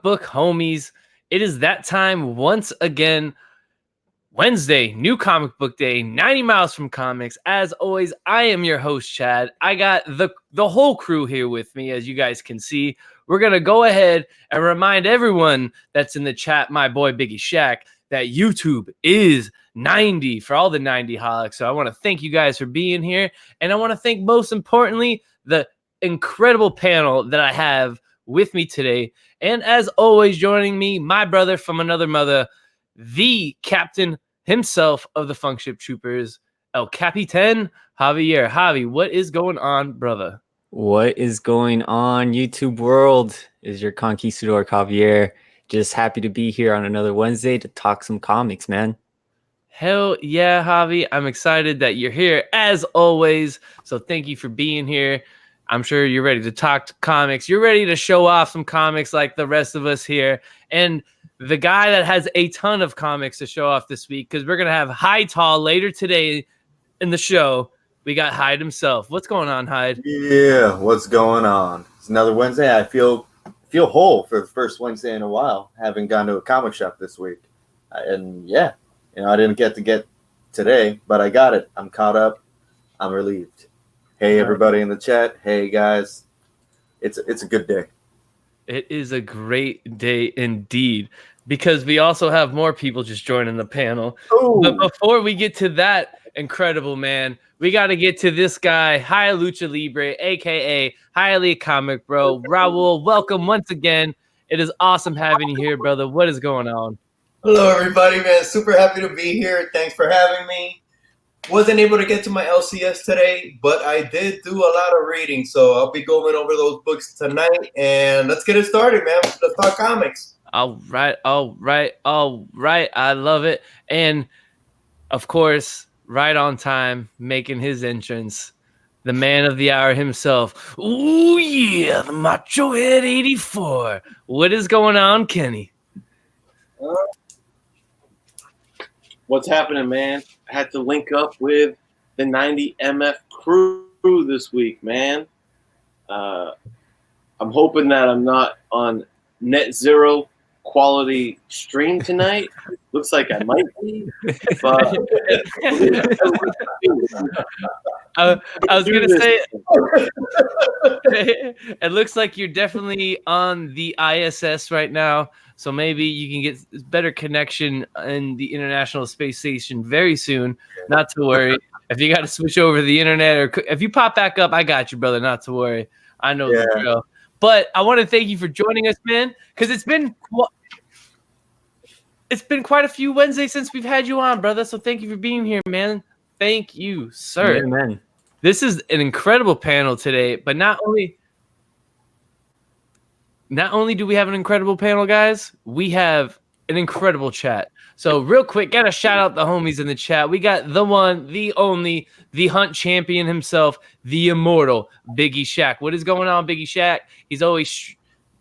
book homies. It is that time once again. Wednesday, new comic book day, 90 miles from comics. As always, I am your host, Chad. I got the whole crew here with me, as you guys can see. We're going to go ahead and remind everyone that's in the chat, my boy Biggie Shaq, that YouTube is 90 for all the 90 holics. So I want to thank you guys for being here. And I want to thank, most importantly, the incredible panel that I have with me today. And as always, joining me, my brother from another mother, the captain himself of the Funk Ship Troopers, El Capitan Javier. Javi, what is going on, brother? What is going on, YouTube world? Is your conquistador Javier. Just happy to be here on another Wednesday to talk some comics, man. Hell yeah, Javi. I'm excited that you're here as always. So thank you for being here. I'm sure you're ready to talk comics. You're ready to show off some comics like the rest of us here. And the guy that has a ton of comics to show off this week, because we're going to have Hyde Tall later today in the show. We got Hyde himself. What's going on, Hyde? Yeah, what's going on? It's another Wednesday. I feel whole for the first Wednesday in a while, having gone to a comic shop this week. And yeah, I didn't get today, but I got it. I'm caught up. I'm relieved. Hey, everybody in the chat. Hey, guys. It's a good day. It is a great day indeed, because we also have more people just joining the panel. Ooh. But before we get to that incredible man, we got to get to this guy, Hi Lucha Libre, a.k.a. Highly Comic Bro. Raul, welcome once again. It is awesome having you here, brother. What is going on? Hello, everybody, man. Super happy to be here. Thanks for having me. Wasn't able to get to my LCS today, but I did do a lot of reading, so I'll be going over those books tonight, and let's get it started, man. Let's talk comics. All right. I love it. And, of course, right on time, making his entrance, the man of the hour himself. Ooh, yeah, the Macho Head 84. What is going on, Kenny? What's happening, man? I had to link up with the 90 MF crew this week, man. I'm hoping that I'm not on net zero quality stream tonight. Looks like I might be. But I was going to say, it looks like you're definitely on the ISS right now. So maybe you can get better connection in the International Space Station very soon. Not to worry. If you got to switch over the internet, or if you pop back up, I got you, brother. Not to worry. I know the drill. But I want to thank you for joining us, man, because it's been quite a few Wednesdays since we've had you on, brother. So thank you for being here, man. Thank you, sir. Amen. This is an incredible panel today, but not only do we have an incredible panel, guys, we have an incredible chat. So real quick, gotta shout out the homies in the chat. We got the one, the only, the Hunt champion himself, the immortal Biggie Shaq. What is going on, Biggie Shaq? He's always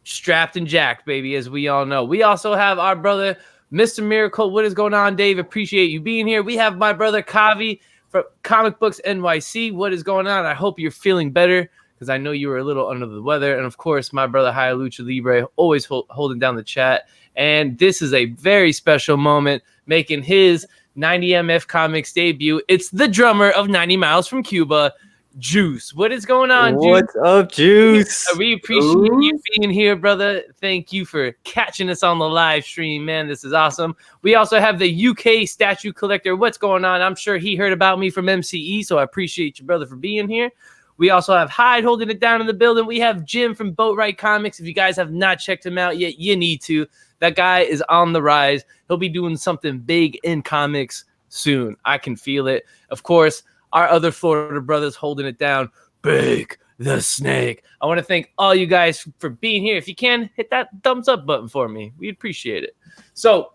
strapped and jacked, baby, as we all know. We also have our brother, Mr. Miracle. What is going on, Dave? Appreciate you being here. We have my brother, Javi, from Comic Books NYC. What is going on? I hope you're feeling better, because I know you were a little under the weather. And, of course, my brother, Hi Lucha Libre, always holding down the chat. And this is a very special moment, making his 90 MF Comics debut. It's the drummer of 90 Miles from Cuba, Juice. What is going on, Juice? What's up, Juice? We appreciate you being here, brother. Thank you for catching us on the live stream, man. This is awesome. We also have the UK statue collector. What's going on? I'm sure he heard about me from MCE, so I appreciate you, brother, for being here. We also have Hyde holding it down in the building. We have Jim from Boatwright Comics. If you guys have not checked him out yet, you need to. That guy is on the rise. He'll be doing something big in comics soon. I can feel it. Of course, our other Florida brothers holding it down, Big the Snake. I want to thank all you guys for being here. If you can, hit that thumbs up button for me. We'd appreciate it. So,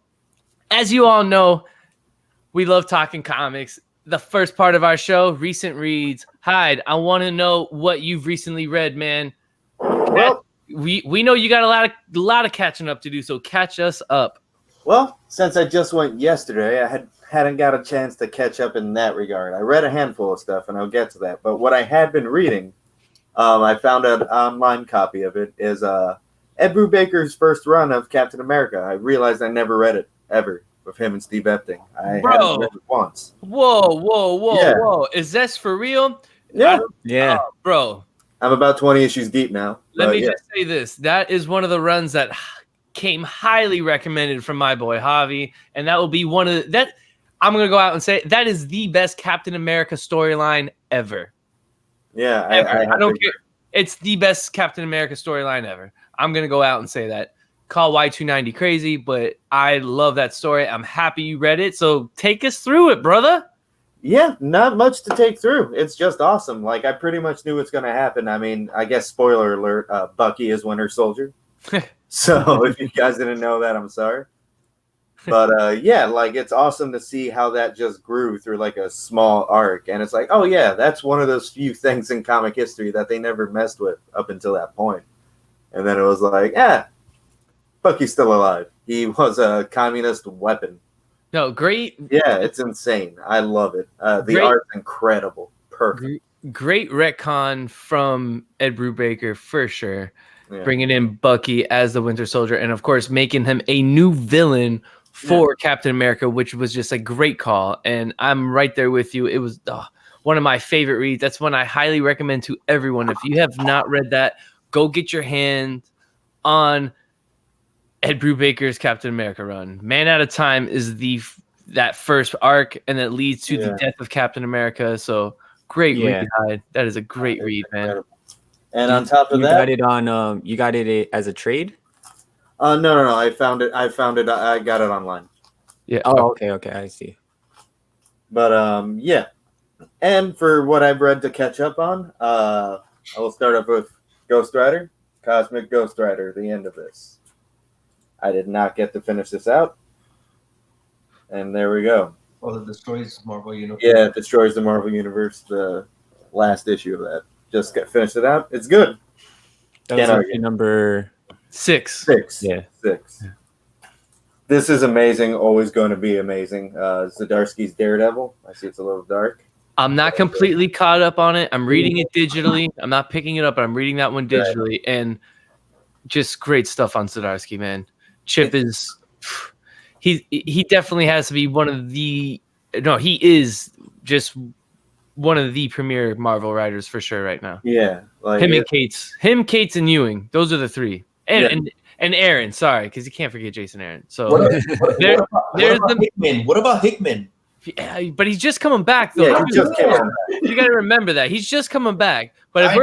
as you all know, we love talking comics. The first part of our show, recent reads. Hyde, I want to know what you've recently read, man. Well, we know you got a lot of catching up to do, so catch us up. Well, since I just went yesterday, I hadn't got a chance to catch up in that regard. I read a handful of stuff, and I'll get to that. But what I had been reading, I found an online copy of it, is Ed Brubaker's first run of Captain America. I realized I never read it ever with him and Steve Epting. I hadn't read it once. Whoa! Yeah. Whoa! Is this for real? Yeah, Yeah. Bro. I'm about 20 issues deep now. Let me yeah. just say this: that is one of the runs that came highly recommended from my boy Javi, and that will be one of that. I'm gonna go out and say that is the best Captain America storyline ever. Yeah, I don't care. It's the best Captain America storyline ever. I'm going to go out and say that. Call Y290 crazy, but I love that story. I'm happy you read it. So take us through it, brother. Yeah, not much to take through. It's just awesome. Like, I pretty much knew what's going to happen. I mean, I guess spoiler alert, Bucky is Winter Soldier. So if you guys didn't know that, I'm sorry. But yeah, like, it's awesome to see how that just grew through like a small arc. And it's like, oh yeah, that's one of those few things in comic history that they never messed with up until that point. And then it was like, Bucky's still alive. He was a communist weapon. No, great. Yeah, it's insane. I love it. The art's incredible. Perfect. Great retcon from Ed Brubaker for sure. Yeah. Bringing in Bucky as the Winter Soldier, and of course making him a new villain for Captain America, which was just a great call. And I'm right there with you. It was one of my favorite reads. That's one I highly recommend to everyone. If you have not read that, go get your hand on Ed Brubaker's Captain America run. Man at a Time is that first arc, and it leads to the death of Captain America. So great read, Hyde. That is a great read, man. And on top of that, you got it as a trade? No. I found it. I got it online. Yeah. Oh, okay. I see. But yeah. And for what I've read to catch up on, I will start up with Ghost Rider, Cosmic Ghost Rider, the end of this. I did not get to finish this out. And there we go. Well, it destroys Marvel Universe. Yeah, it destroys the Marvel Universe, the last issue of that. Just finished it out. It's good. That was number 6. Yeah. 6. This is amazing. Always going to be amazing. Zdarsky's Daredevil. I see it's a little dark. I'm not completely caught up on it. I'm reading it digitally. I'm not picking it up, but I'm reading that one digitally. And just great stuff on Zdarsky, man. Chip is... He definitely has to be one of the... No, he is just one of the premier Marvel writers for sure right now. Yeah. Like Him, Cates, and Ewing. Those are the three. And Aaron, sorry, because you can't forget Jason Aaron. So what about Hickman? What about Hickman? Yeah, but he's just coming back, though. Yeah, he just came back. You got to remember that. He's just coming back. But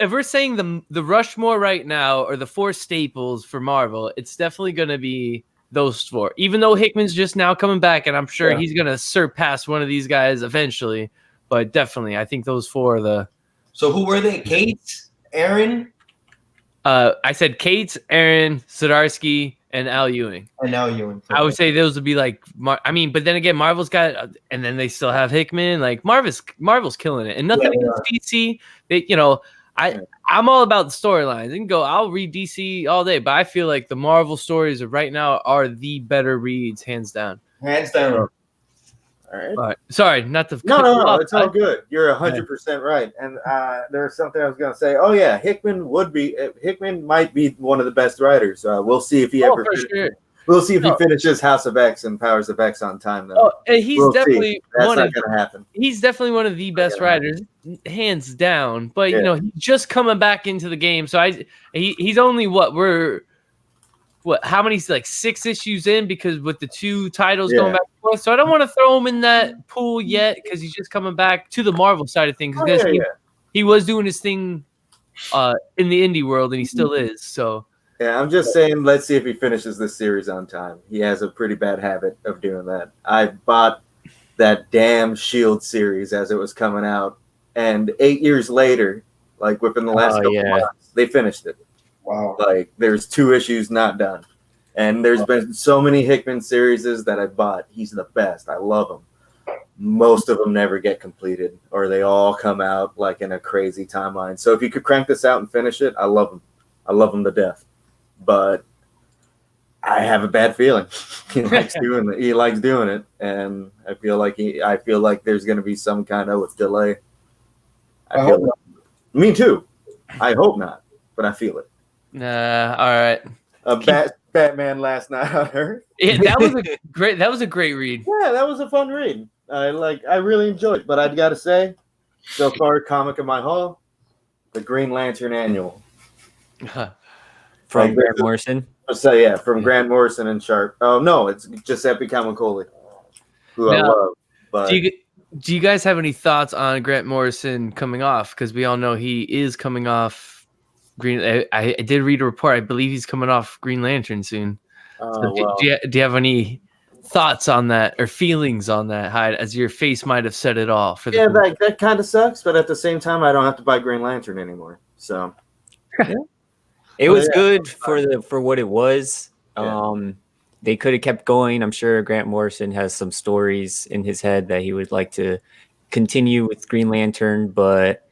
if we're saying the Rushmore right now, or the 4 staples for Marvel, it's definitely going to be those 4. Even though Hickman's just now coming back, and I'm sure he's going to surpass one of these guys eventually. But definitely, I think those 4 are the... So who were they? Cates? Aaron? I said Cates, Aaron, Zdarsky, and Al Ewing. I would say those would be like, but then again, Marvel's got, and then they still have Hickman. Like Marvel's killing it, and nothing against DC. I'm all about the storylines. And I'll read DC all day, but I feel like the Marvel stories right now are the better reads, hands down. Hands down. All right. Sorry, not to. No, it's all good. You're 100% right. And there's something I was going to say. Oh yeah, Hickman might be one of the best writers. We'll see if he ever. Sure. We'll see if he finishes House of X and Powers of X on time. Though. And he's definitely that's not going to happen. He's definitely one of the best writers, hands down. But he's just coming back into the game. So he's only how many, like 6 issues in, because with the 2 titles going back and forth. So I don't want to throw him in that pool yet, because he's just coming back to the Marvel side of things. He was doing his thing in the indie world, and he still is. So yeah, I'm just saying, let's see if he finishes this series on time. He has a pretty bad habit of doing that. I bought that damn S.H.I.E.L.D. series as it was coming out, and 8 years later, like within the last couple months, they finished it. Wow. Like, there's 2 issues not done. And there's been so many Hickman series that I bought. He's the best. I love him. Most of them never get completed, or they all come out like in a crazy timeline. So if you could crank this out and finish it, I love him. I love him to death. But I have a bad feeling. He likes doing it. And I feel like there's going to be some kind of delay. Me too. I hope not. but I feel it. All right. Batman Last Night on Earth. Yeah, that was a great read. Yeah, that was a fun read. I really enjoyed it. But I've got to say, so far, comic of my haul, the Green Lantern Annual. From Grant Morrison. So yeah, from Grant Morrison and Sharp. Oh no, it's Giuseppe Camicoli, who I love. But do you guys have any thoughts on Grant Morrison coming off? Because we all know he is coming off Green. I did read a report. I believe he's coming off Green Lantern soon. So do you have any thoughts on that or feelings on that, Hyde? As your face might have said it all. That kind of sucks, but at the same time, I don't have to buy Green Lantern anymore. So it was good for what it was. Yeah. They could have kept going. I'm sure Grant Morrison has some stories in his head that he would like to continue with Green Lantern, but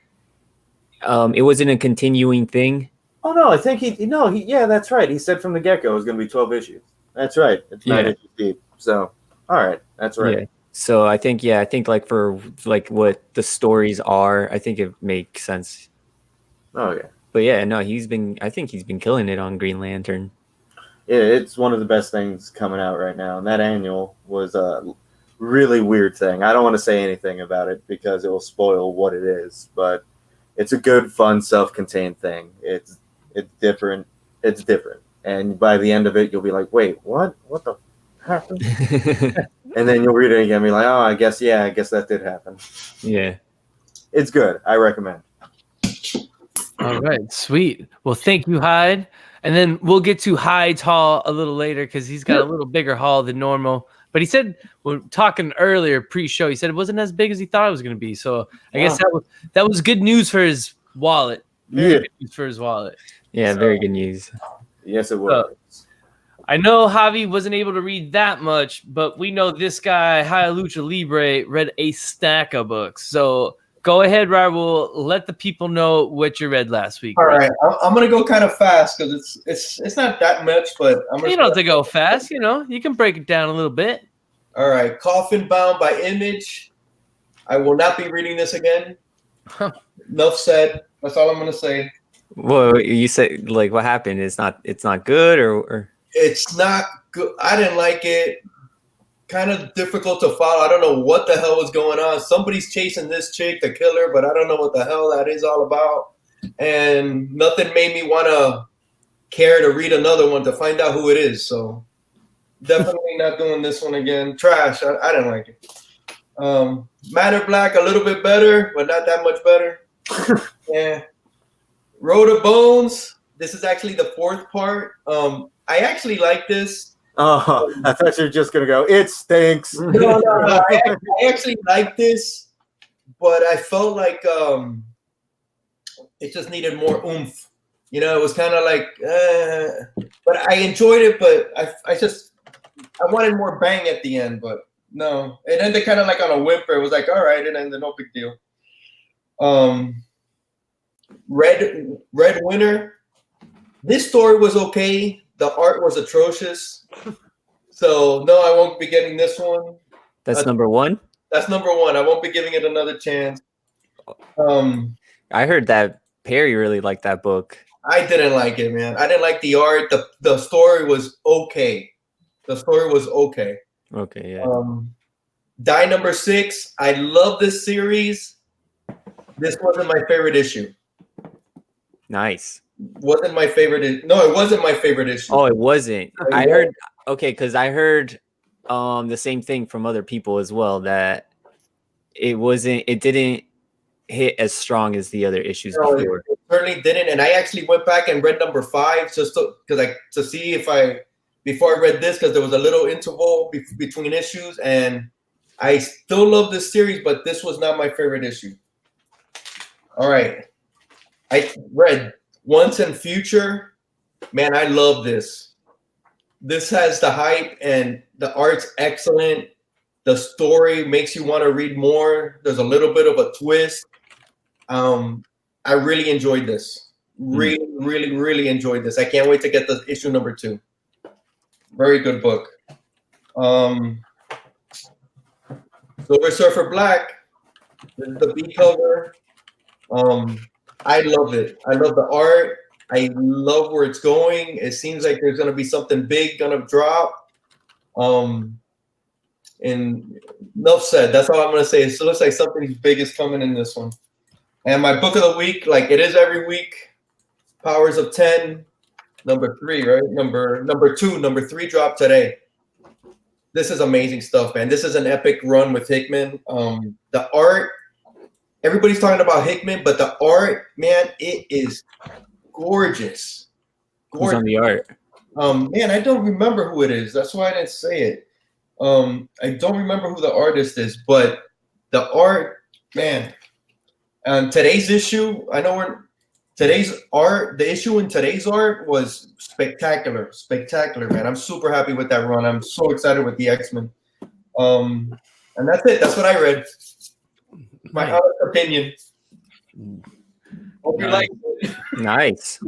it wasn't a continuing thing. Oh no, I think yeah, that's right. He said from the get-go it was going to be 12 issues. That's right. It's 9 issues deep. So, all right, that's right. Yeah. So I think like for like what the stories are, I think it makes sense. Oh yeah. But yeah, no, I think he's been killing it on Green Lantern. Yeah, it's one of the best things coming out right now. And that annual was a really weird thing. I don't want to say anything about it because it will spoil what it is, but it's a good, fun, self-contained thing. It's different. It's different. And by the end of it, you'll be like, wait, what? What the happened? And then you'll read it again and be like, oh, I guess that did happen. Yeah. It's good. I recommend. All right, sweet. Well, thank you, Hyde. And then we'll get to Hyde's haul a little later because he's got a little bigger haul than normal. But he said, when talking earlier pre-show, he said it wasn't as big as he thought it was going to be. So I guess that was good news for his wallet. Good news for his wallet. Yeah, very good news. Yes, it was. I know Javi wasn't able to read that much, but we know this guy, Lucha Libre, read a stack of books. So go ahead, Raul. Let the people know what you read last week. All right. I'm gonna go kind of fast because it's not that much, but I'm gonna. You don't have to go fast. You can break it down a little bit. All right. Coffin Bound by Image. I will not be reading this again. Enough said. That's all I'm gonna say. Well, you said like what happened? It's not good or it's not good. I didn't like it. Kind of difficult to follow. I don't know what the hell was going on. Somebody's chasing this chick, the killer, but I don't know what the hell that is all about. And nothing made me want to care to read another one to find out who it is. So definitely not doing this one again. Trash. I didn't like it. Man in Black, a little bit better, but not that much better. Yeah. Road of Bones. This is actually the 4th part. I actually like this. Oh, I thought you were just going to go, it stinks. No. I actually like this, but I felt like it just needed more oomph. It was kind of like, but I enjoyed it, but I wanted more bang at the end, but no. It ended kind of like on a whimper. It was like, all right, it ended, no big deal. Red Winter. This story was okay. The art was atrocious. So no, I won't be getting this one. That's number 1? That's number 1. I won't be giving it another chance. I heard that Perry really liked that book. I didn't like it, man. I didn't like the art. The story was okay. Okay, yeah. Die number 6. I love this series. This wasn't my favorite issue. Nice. Wasn't my favorite. No, it wasn't my favorite issue. Oh, it wasn't. I heard. Okay, because I heard the same thing from other people as well, that it didn't hit as strong as the other issues before. It certainly didn't. And I actually went back and read number 5 just to see before I read this, because there was a little interval between issues, and I still love this series, but this was not my favorite issue. All right. I read Once and Future. Man, I love this. This has the hype and the art's excellent. The story makes you want to read more. There's a little bit of a twist. I really enjoyed this. Really, really, really enjoyed this. I can't wait to get the issue number 2. Very good book. Silver Surfer Black. This is the B cover. I love it. I love the art. I love where it's going. It seems like there's gonna be something big gonna drop. And enough said. That's all I'm gonna say. It looks like something big is coming in this one. And my book of the week, like it is every week, Powers of 10, number 3, right? Number 2, number 3 dropped today. This is amazing stuff, man. This is an epic run with Hickman. The art, everybody's talking about Hickman, but the art, man, it is gorgeous. Who's on the art? Man, I don't remember who it is. That's why I didn't say it. I don't remember who the artist is, but the art, man. Today's issue, I know today's art, the issue in today's art was spectacular, man. I'm super happy with that run. I'm so excited with the X-Men. And that's it. That's what I read. My honest opinion. Hope you like it. Nice.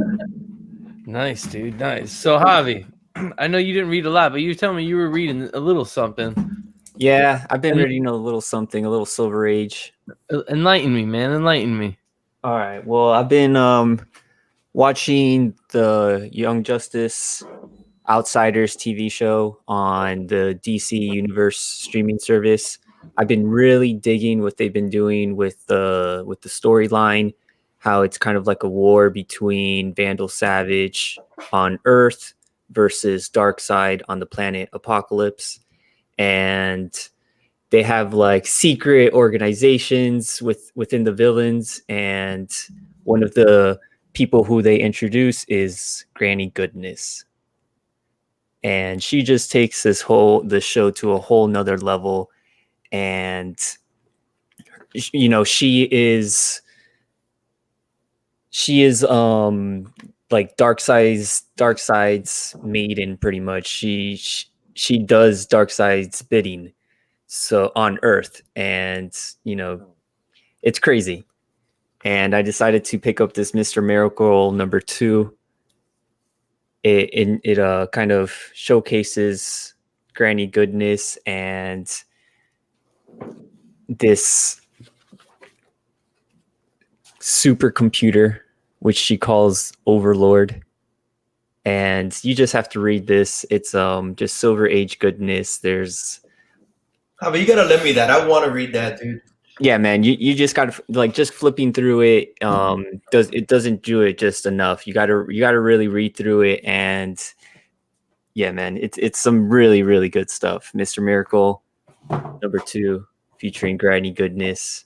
Nice, dude. Nice. So, Javi, I know you didn't read a lot, but you were telling me you were reading a little something. Yeah, I've been reading a little something, a little Silver Age. Enlighten me, man. Enlighten me. All right. Well, I've been watching the Young Justice Outsiders TV show on the DC Universe streaming service. I've been really digging what they've been doing with the storyline, how it's kind of like a war between Vandal Savage on Earth versus Darkseid on the planet Apocalypse. And they have like secret organizations within the villains, and one of the people who they introduce is Granny Goodness, and she just takes the show to a whole nother level. And you know, she is like Darkseid's maiden, pretty much. She does Darkseid's bidding, so on Earth, and you know, it's crazy. And I decided to pick up this Mr. Miracle number 2. It kind of showcases Granny Goodness and this supercomputer, which she calls Overlord. And you just have to read this. It's just Silver Age goodness. There's But you gotta let me that. I want to read that, dude. Yeah, man. You just gotta, like, just flipping through it doesn't do it just enough. You gotta really read through it. And yeah, man, it's some really, really good stuff. Mr. Miracle number 2, featuring Granny Goodness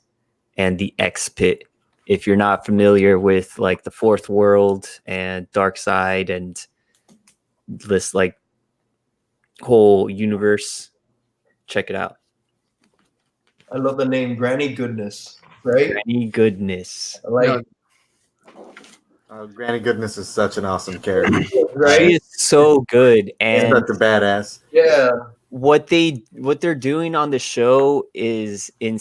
and the X Pit. If you're not familiar with like the Fourth World and Darkseid and this like whole universe, check it out. I love the name Granny Goodness, right? Granny Goodness. I like it. Granny Goodness is such an awesome character. Right? She is so good. And Such a badass. Yeah. what they're doing on the show is I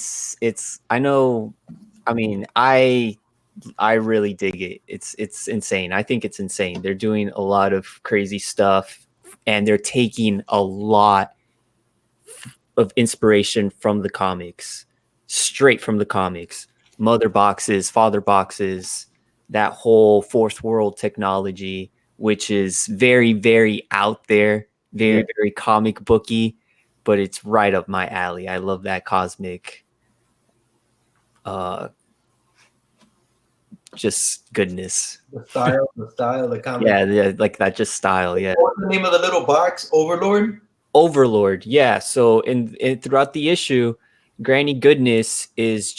really dig it. It's insane. I think it's insane. They're doing a lot of crazy stuff, and they're taking a lot of inspiration from the comics, straight from the comics. Mother boxes, father boxes, that whole Fourth World technology, which is very, very out there, very, very comic booky, but it's right up my alley. I love that cosmic just goodness. The style, the comic. Yeah, like that, just style. Yeah. What's the name of the little box? Overlord. Yeah. So in throughout the issue, Granny Goodness is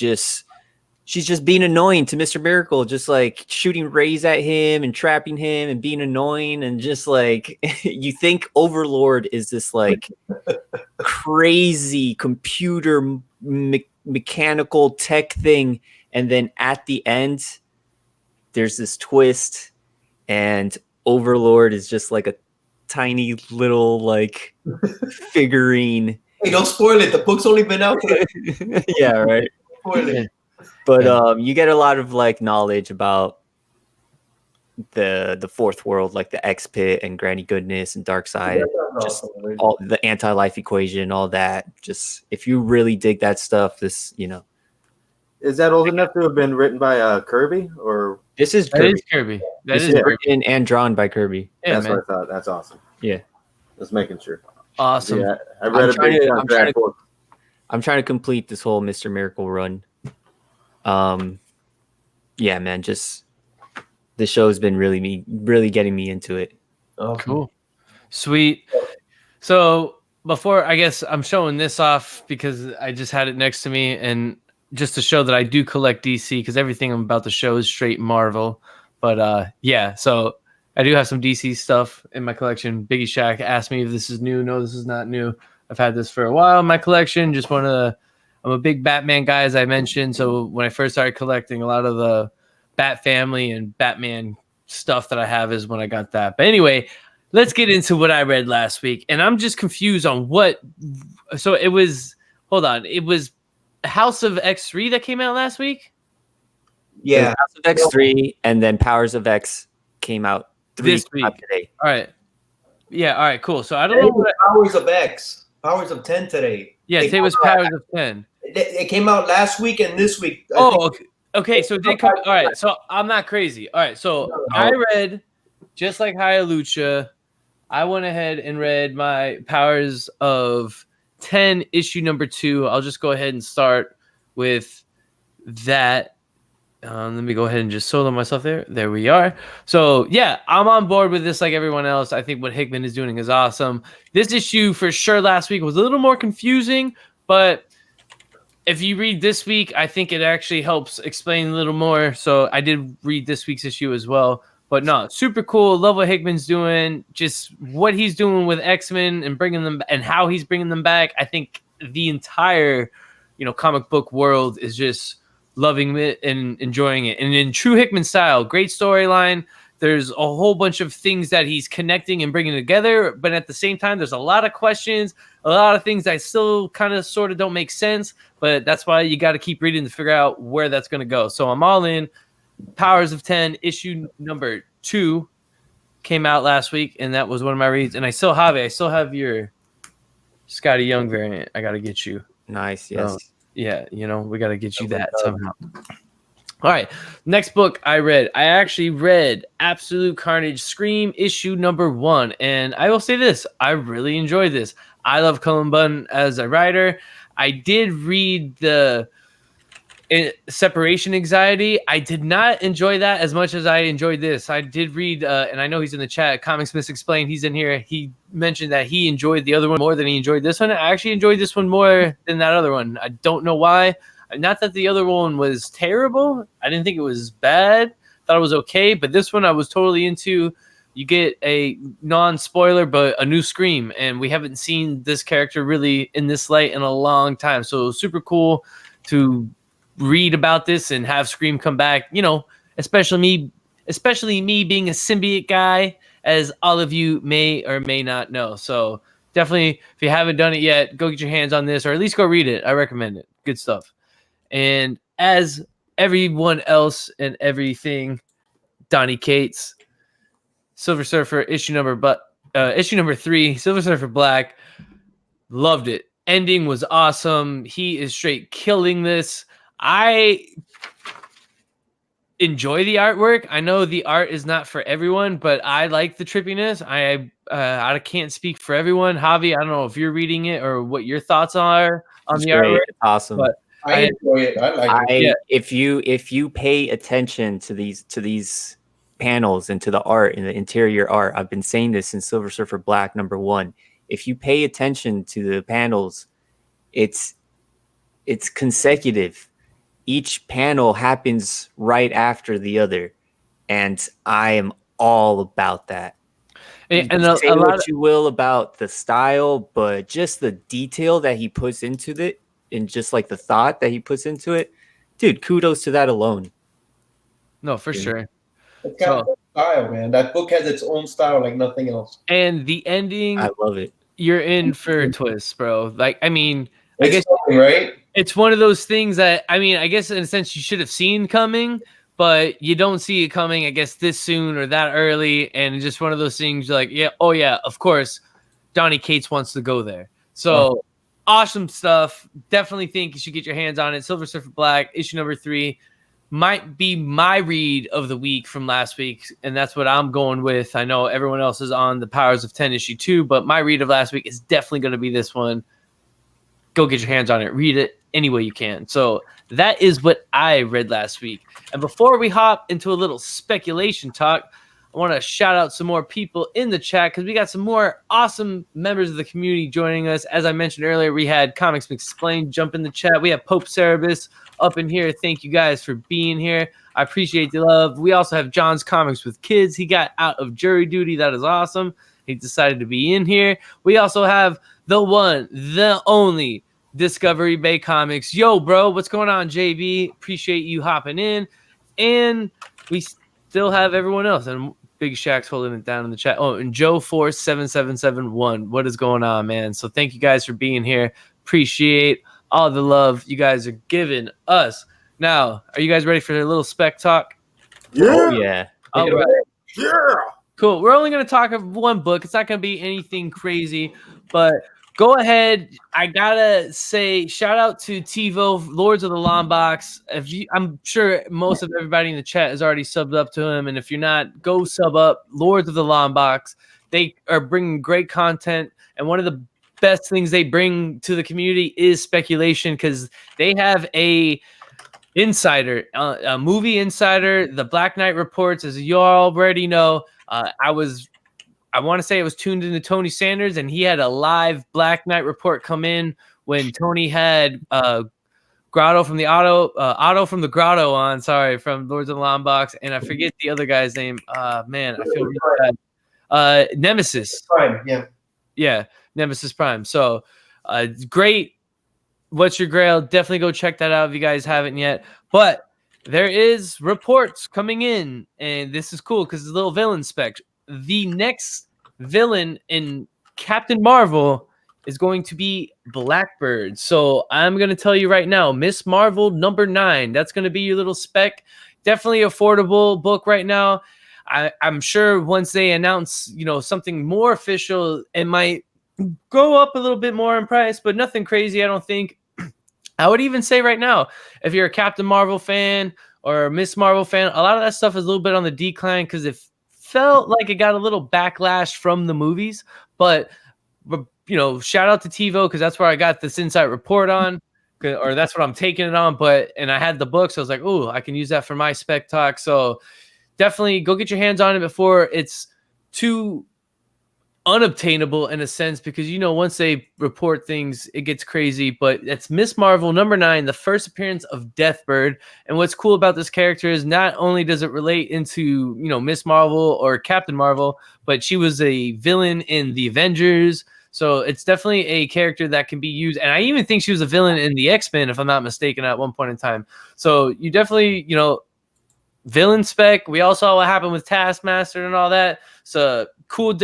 she's just being annoying to Mr. Miracle, just like shooting rays at him and trapping him and being annoying, and just like you think Overlord is this like crazy computer mechanical tech thing, and then at the end there's this twist, and Overlord is just like a tiny little like figurine. Hey, don't spoil it. The book's only been out for yeah, right. spoil it. But you get a lot of like knowledge about the Fourth World, like the X Pit and Granny Goodness and Darkseid, just all the anti-life equation, all that. Just if you really dig that stuff, this, you know, Is that old enough to have been written by Kirby or? This is That Kirby. is Kirby. That This is is Kirby. written and drawn by Kirby. Yeah, That's man. what I thought. That's awesome. Yeah. Just making sure. Awesome. Yeah, I read a big chunk of that book. I'm trying to complete this whole Mr. Miracle run. Yeah, man, just the show's been really getting me into it. Cool. Sweet. So before, I guess I'm showing this off because I just had it next to me, and just to show that I do collect DC, because everything I'm about to show is straight Marvel. But yeah, so I do have some DC stuff in my collection. Biggie Shack asked me if this is new. No, this is not new. I've had this for a while in my collection. I'm a big Batman guy, as I mentioned. So when I first started collecting, a lot of the Bat family and Batman stuff that I have is when I got that. But anyway, let's get into what I read last week. And I'm just confused on what. So it was. Hold on. It was House of X3 that came out last week. Yeah. House of X3 and then Powers of X came out This week. today. All right. Yeah. All right. Cool. So I don't know what. Powers of X. Powers of 10 today. Yeah. Today was Powers of 10. It came out last week and this week. Okay. So they come. All right. So I'm not crazy. All right. So I read, just like Hayalucha, I went ahead and read my Powers of 10 issue number 2. I'll just go ahead and start with that. Let me go ahead and just solo myself there. There we are. So yeah, I'm on board with this like everyone else. I think what Hickman is doing is awesome. This issue for sure last week was a little more confusing, but if you read this week, I think it actually helps explain a little more. So I did read this week's issue as well. But no, super cool. Love what Hickman's doing. Just what he's doing with X-Men and bringing them, and how he's bringing them back. I think the entire, comic book world is just loving it and enjoying it. And in true Hickman style, great storyline. There's a whole bunch of things that he's connecting and bringing together, but at the same time, there's a lot of questions, a lot of things that still kind of sort of don't make sense, but that's why you got to keep reading to figure out where that's going to go. So I'm all in. Powers of 10, issue number 2 came out last week, and that was one of my reads. And I still have your Scotty Young variant. I got to get you. Nice, yes. Yeah, we got to get you that somehow. All right, next book I read. I actually read Absolute Carnage Scream issue number 1, and I will say this: I really enjoyed this. I love Cullen Bunn as a writer. I did read the Separation Anxiety. I did not enjoy that as much as I enjoyed this. I did read, and I know he's in the chat, Comics Misexplained. He's in here. He mentioned that he enjoyed the other one more than he enjoyed this one. I actually enjoyed this one more than that other one. I don't know why. Not that the other one was terrible. I didn't think it was bad. Thought it was okay. But this one I was totally into. You get a non-spoiler, but a new Scream. And we haven't seen this character really in this light in a long time. So it was super cool to read about this and have Scream come back, especially me being a symbiote guy, as all of you may or may not know. So definitely, if you haven't done it yet, go get your hands on this, or at least go read it. I recommend it. Good stuff. And as everyone else and everything, Donnie Cates, Silver Surfer issue number 3, Silver Surfer Black, loved it. Ending was awesome. He is straight killing this. I enjoy the artwork. I know the art is not for everyone, but I like the trippiness. I can't speak for everyone. Javi, I don't know if you're reading it or what your thoughts are on the artwork. It's awesome. But I enjoy it. I like it. Yeah. If you pay attention to these panels and to the art and the interior art, I've been saying this in Silver Surfer Black number 1. If you pay attention to the panels, it's consecutive. Each panel happens right after the other, and I am all about that. And say what you will about the style, but just the detail that he puts into it, and just like the thought that he puts into it, dude, kudos to that alone. No, for sure. It's got style, man. That book has its own style like nothing else. And the ending, I love it. You're in for a twist, bro. I guess right. It's one of those things that, I guess in a sense you should have seen coming, but you don't see it coming, I guess, this soon or that early. And it's just one of those things you're like, yeah, oh yeah, of course, Donnie Cates wants to go there. So awesome stuff. Definitely think you should get your hands on it. Silver Surfer Black, issue number 3. Might be my read of the week from last week, and that's what I'm going with. I know everyone else is on the Powers of 10 issue 2, but my read of last week is definitely going to be this one. Go get your hands on it. Read it any way you can. So that is what I read last week. And before we hop into a little speculation talk, I want to shout out some more people in the chat because we got some more awesome members of the community joining us. As I mentioned earlier, we had Comics Explained jump in the chat. We have Pope Cerebus up in here. Thank you guys for being here. I appreciate the love. We also have John's Comics with Kids. He got out of jury duty. That is awesome. He decided to be in here. We also have the one, the only Discovery Bay Comics. Yo, bro, what's going on, JB? Appreciate you hopping in. And we still have everyone else. And Big Shaq's holding it down in the chat. Oh, and Joe Force 7771. What is going on, man? So thank you guys for being here. Appreciate all the love you guys are giving us. Now, are you guys ready for a little spec talk? Oh, yeah. All right. Yeah. Cool. We're only going to talk of one book. It's not going to be anything crazy, but go ahead. I gotta say, shout out to TiVo, Lords of the Long Box. I'm sure most of everybody in the chat has already subbed up to him, and if you're not, go sub up. Lords of the Long Box. They are bringing great content, and one of the best things they bring to the community is speculation because they have a insider, a movie insider, the Black Knight Reports, as you already know. I want to say it was tuned into Tony Sanders, and he had a live Black Knight report come in when Tony had Grotto from the Otto from the Grotto on. Sorry, from Lords of the Long Box, and I forget the other guy's name. Man, I feel really bad. Nemesis. Prime, yeah, Nemesis Prime. So, great. What's Your Grail? Definitely go check that out if you guys haven't yet. But there is reports coming in, and this is cool because it's a little villain spec. The next villain in Captain Marvel is going to be Blackbird. So I'm going to tell you right now, Miss Marvel number 9. That's going to be your little spec. Definitely affordable book right now. I'm sure once they announce, something more official, it might go up a little bit more in price, but nothing crazy, I don't think. I would even say right now, if you're a Captain Marvel fan or a Miss Marvel fan, a lot of that stuff is a little bit on the decline because it felt like it got a little backlash from the movies. But shout out to TiVo because that's where I got this insight report on, or that's what I'm taking it on. And I had the book, so I was like, oh, I can use that for my spec talk. So definitely go get your hands on it before it's too unobtainable in a sense, because once they report things, it gets crazy. But it's Miss Marvel number 9, the first appearance of Deathbird. And what's cool about this character is not only does it relate into Miss Marvel or Captain Marvel, but she was a villain in the Avengers. So it's definitely a character that can be used. And I even think she was a villain in the X-Men, if I'm not mistaken, at one point in time. So you definitely, villain spec. We all saw what happened with Taskmaster and all that. So cool,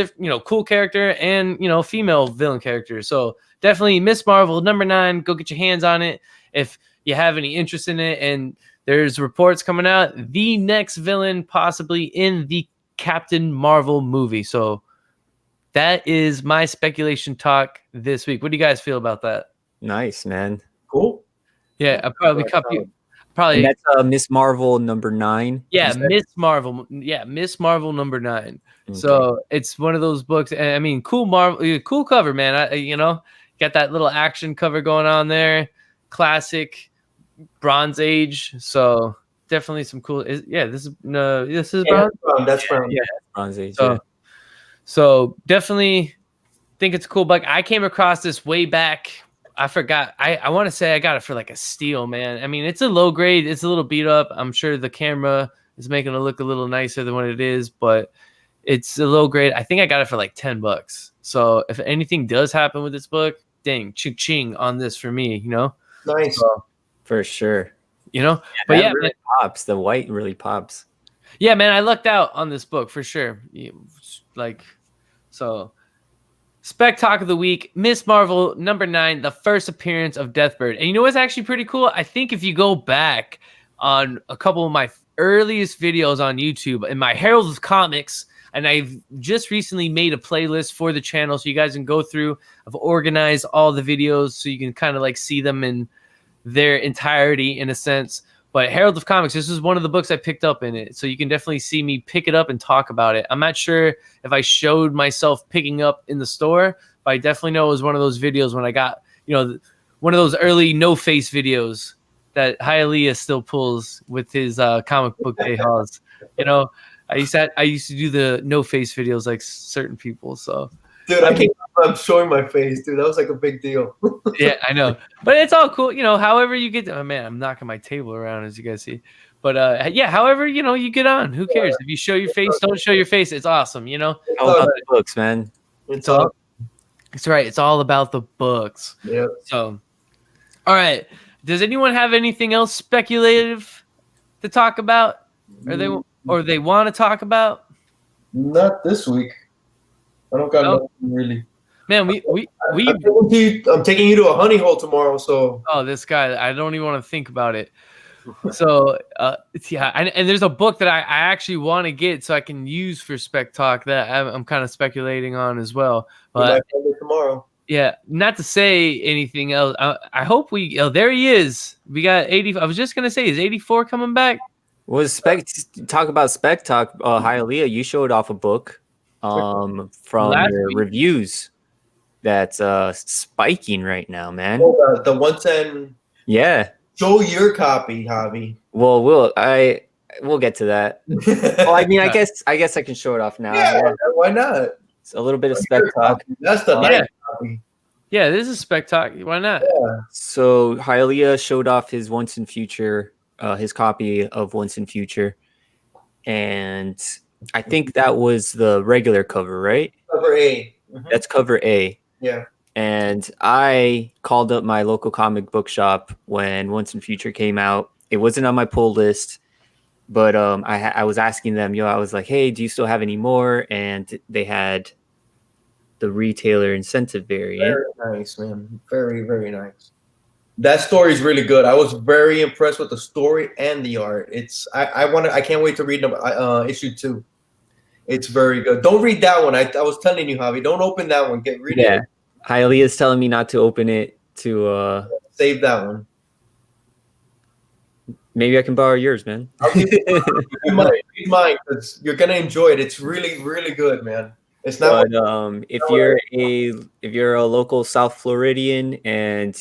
cool character and, female villain character. So definitely Miss Marvel number 9. Go get your hands on it if you have any interest in it. And there's reports coming out, the next villain possibly in the Captain Marvel movie. So that is my speculation talk this week. What do you guys feel about that? Nice, man. cool. Yeah, I probably copy. And that's Miss Marvel number 9. Yeah, Miss Marvel. Yeah, Miss Marvel number 9. Okay. So it's one of those books. I mean, cool cool cover, man. Got that little action cover going on there. Classic Bronze Age. So definitely some cool. This is Bronze. That's Brown. Yeah, Bronze Age. So definitely think it's a cool book. I came across this way back. I forgot. I want to say I got it for like a steal, man. I mean, it's a low grade. It's a little beat up. I'm sure the camera is making it look a little nicer than what it is, but it's a low grade. I think I got it for like $10. So if anything does happen with this book, dang, ching on this for me, Nice. So, for sure. But yeah, really pops. The white really pops. Yeah, man, I lucked out on this book for sure. Spec Talk of the Week, Miss Marvel number 9, the first appearance of Deathbird. And what's actually pretty cool? I think if you go back on a couple of my earliest videos on YouTube, in my Herald of Comics, And I've just recently made a playlist for the channel so you guys can go through. I've organized all the videos so you can kind of like see them in their entirety in a sense. But Herald of Comics, this is one of the books I picked up in it. So you can definitely see me pick it up and talk about it. I'm not sure if I showed myself picking up in the store, but I definitely know it was one of those videos when I got, one of those early no-face videos that Hialeah still pulls with his comic book day hauls. I used to do the no-face videos like certain people. So, dude, I'm showing my face, dude. That was like a big deal. Yeah, I know, but it's all cool. However you get. Oh man, I'm knocking my table around as you guys see. But yeah, however you get on. Who cares if you show your face? Don't show your face. It's awesome. All about the books, man. It's right. It's all about the books. Yeah. So, all right. Does anyone have anything else speculative to talk about, or they want to talk about? Not this week. I don't got nothing really. Man, I'm taking you to a honey hole tomorrow. So. Oh, this guy! I don't even want to think about it. So, yeah, and there's a book that I actually want to get so I can use for Spec Talk that I'm kind of speculating on as well. But tomorrow. Yeah, not to say anything else. I hope there he is. We got 80. I was just gonna say, is 84 coming back? Was Spec talk about Spec Talk? Hialeah, you showed off a book from your reviews that's spiking right now, man. Oh, the 110. Yeah. Show your copy, Javi. Well, we'll get to that. Well, I mean, I guess I can show it off now. Yeah, why not? It's a little bit of Spec Talk. That's the nice copy. Yeah, this is Spec Talk. Why not? Yeah. So Hialeah showed off his Once and Future, his copy of Once and Future, and I think that was the regular cover, right? Cover A. Mm-hmm. That's cover A. Yeah. And I called up my local comic book shop when Once and Future came out. It wasn't on my pull list, but I was asking them, I was like, hey, do you still have any more? And they had the retailer incentive variant. Very nice, man. Very, very nice. That story is really good. I was very impressed with the story and the art. I can't wait to read issue 2. It's very good. Don't read that one. I was telling you, Javi, don't open that one. Read it. Hialeah is telling me not to open it to save that one. Maybe I can borrow yours, man. Read mine because you're gonna enjoy it. It's really, really good, man. It's not. But if you're a local South Floridian and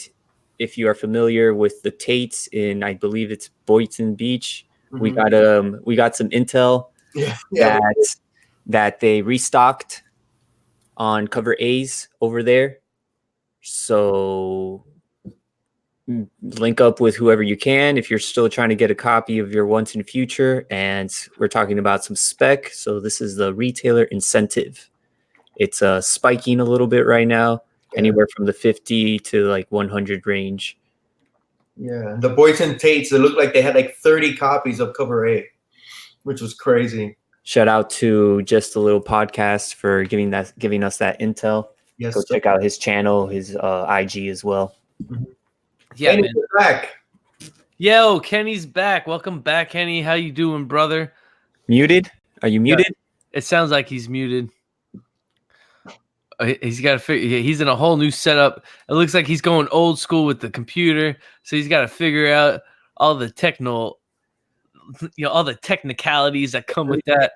if you are familiar with the Tates in, I believe it's Boynton Beach, we got some intel that they restocked on cover A's over there. So link up with whoever you can if you're still trying to get a copy of your Once and Future. And we're talking about some Spec. So this is the retailer incentive. It's spiking a little bit right now, anywhere from the 50 to like 100 range. Yeah, the Boynton Tates, it looked like they had like 30 copies of cover A, which was crazy. Shout out to Just a Little Podcast for giving us that intel. Yes, go check out his channel, his IG as well. Yeah, Kenny's back. Yo, Kenny's back. Welcome back, Kenny. How you doing, brother? Muted? Are you muted? It sounds like he's muted. He's got to figure. He's in a whole new setup. It looks like he's going old school with the computer, so he's got to figure out all the all the technicalities that come with that.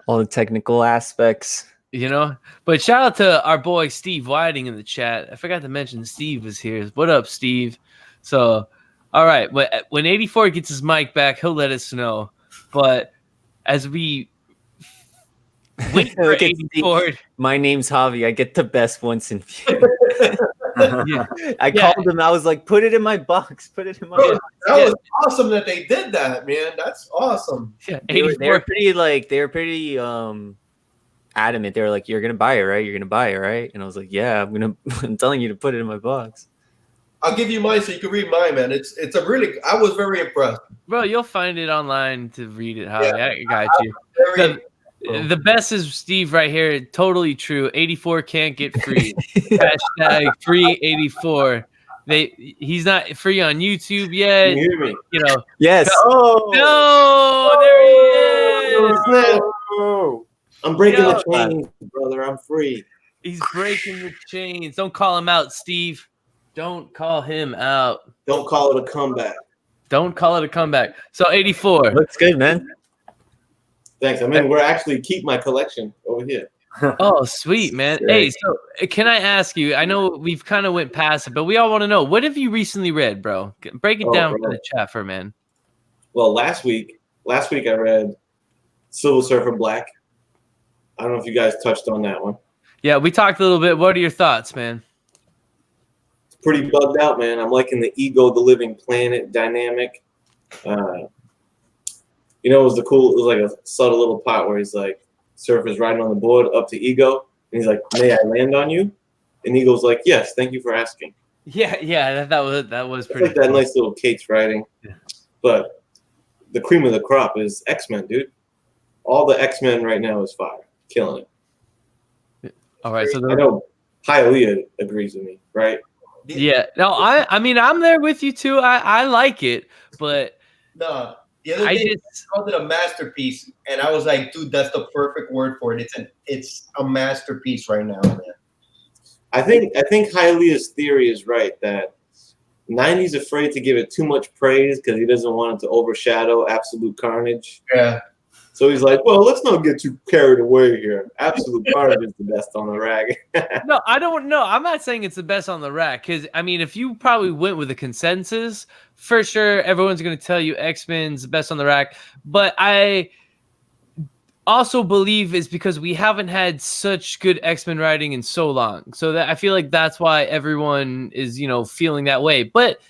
All the technical aspects. But shout out to our boy Steve Whiting in the chat. I forgot to mention Steve was here. What up, Steve? So, all right. When 84 gets his mic back, he'll let us know. But as we wait for 84, my name's Javi. I get the best Once in Future. I called him. I was like, "Put it in my box. Put it in my box." That was awesome that they did that, man. That's awesome. Yeah, they were pretty adamant. They were like, "You're gonna buy it, right? You're gonna buy it, right?" And I was like, "Yeah, I'm telling you to put it in my box." I'll give you mine so you can read mine, man. I was very impressed. Bro, you'll find it online to read it, Javi. I got you. The best is Steve right here. Totally true. 84 can't get free. Hashtag free 84. He's not free on YouTube yet. Can you hear me? Yes. No, there he is. Oh. I'm breaking Yo. the chains, brother. I'm free. He's breaking the chains. Don't call him out, Steve. Don't call him out. Don't call it a comeback. Don't call it a comeback. So 84. Looks good, man. Thanks. I mean, we're actually keep my collection over here. Oh, sweet, man. Sick. Hey, so can I ask you? I know we've kind of went past it, but we all want to know, what have you recently read, bro? Break it down for the chat for man. Well, last week I read Silver Surfer Black. I don't know if you guys touched on that one. Yeah, we talked a little bit. What are your thoughts, man? It's pretty bugged out, man. I'm liking the Ego, the Living Planet dynamic. It was like a subtle little part where he's like, Surfer's riding on the board up to Ego, and he's like, "May I land on you?" And Ego's like, "Yes, thank you for asking." Yeah, that was It's pretty like that cool. nice little Kate's writing. Yeah. But the cream of the crop is X-Men, dude. All the X-Men right now is fire, killing it. All right, so I know Hialeah agrees with me, right? yeah, no, I mean I'm there with you too. I like it, but No, the other I day just called it a masterpiece, and I was like, dude, that's the perfect word for it. It's a masterpiece right now, man. I think Hialeah's theory is right that 90's afraid to give it too much praise because he doesn't want it to overshadow Absolute Carnage. Yeah. So he's like, well, let's not get too carried away here. Absolute Carnage is the best on the rag. no, I don't know. I'm not saying it's the best on the rack because I mean, if you probably went with a consensus, for sure, everyone's going to tell you X-Men's the best on the rack. But I also believe it's because we haven't had such good X-Men writing in so long. So that I feel like that's why everyone is, feeling that way. But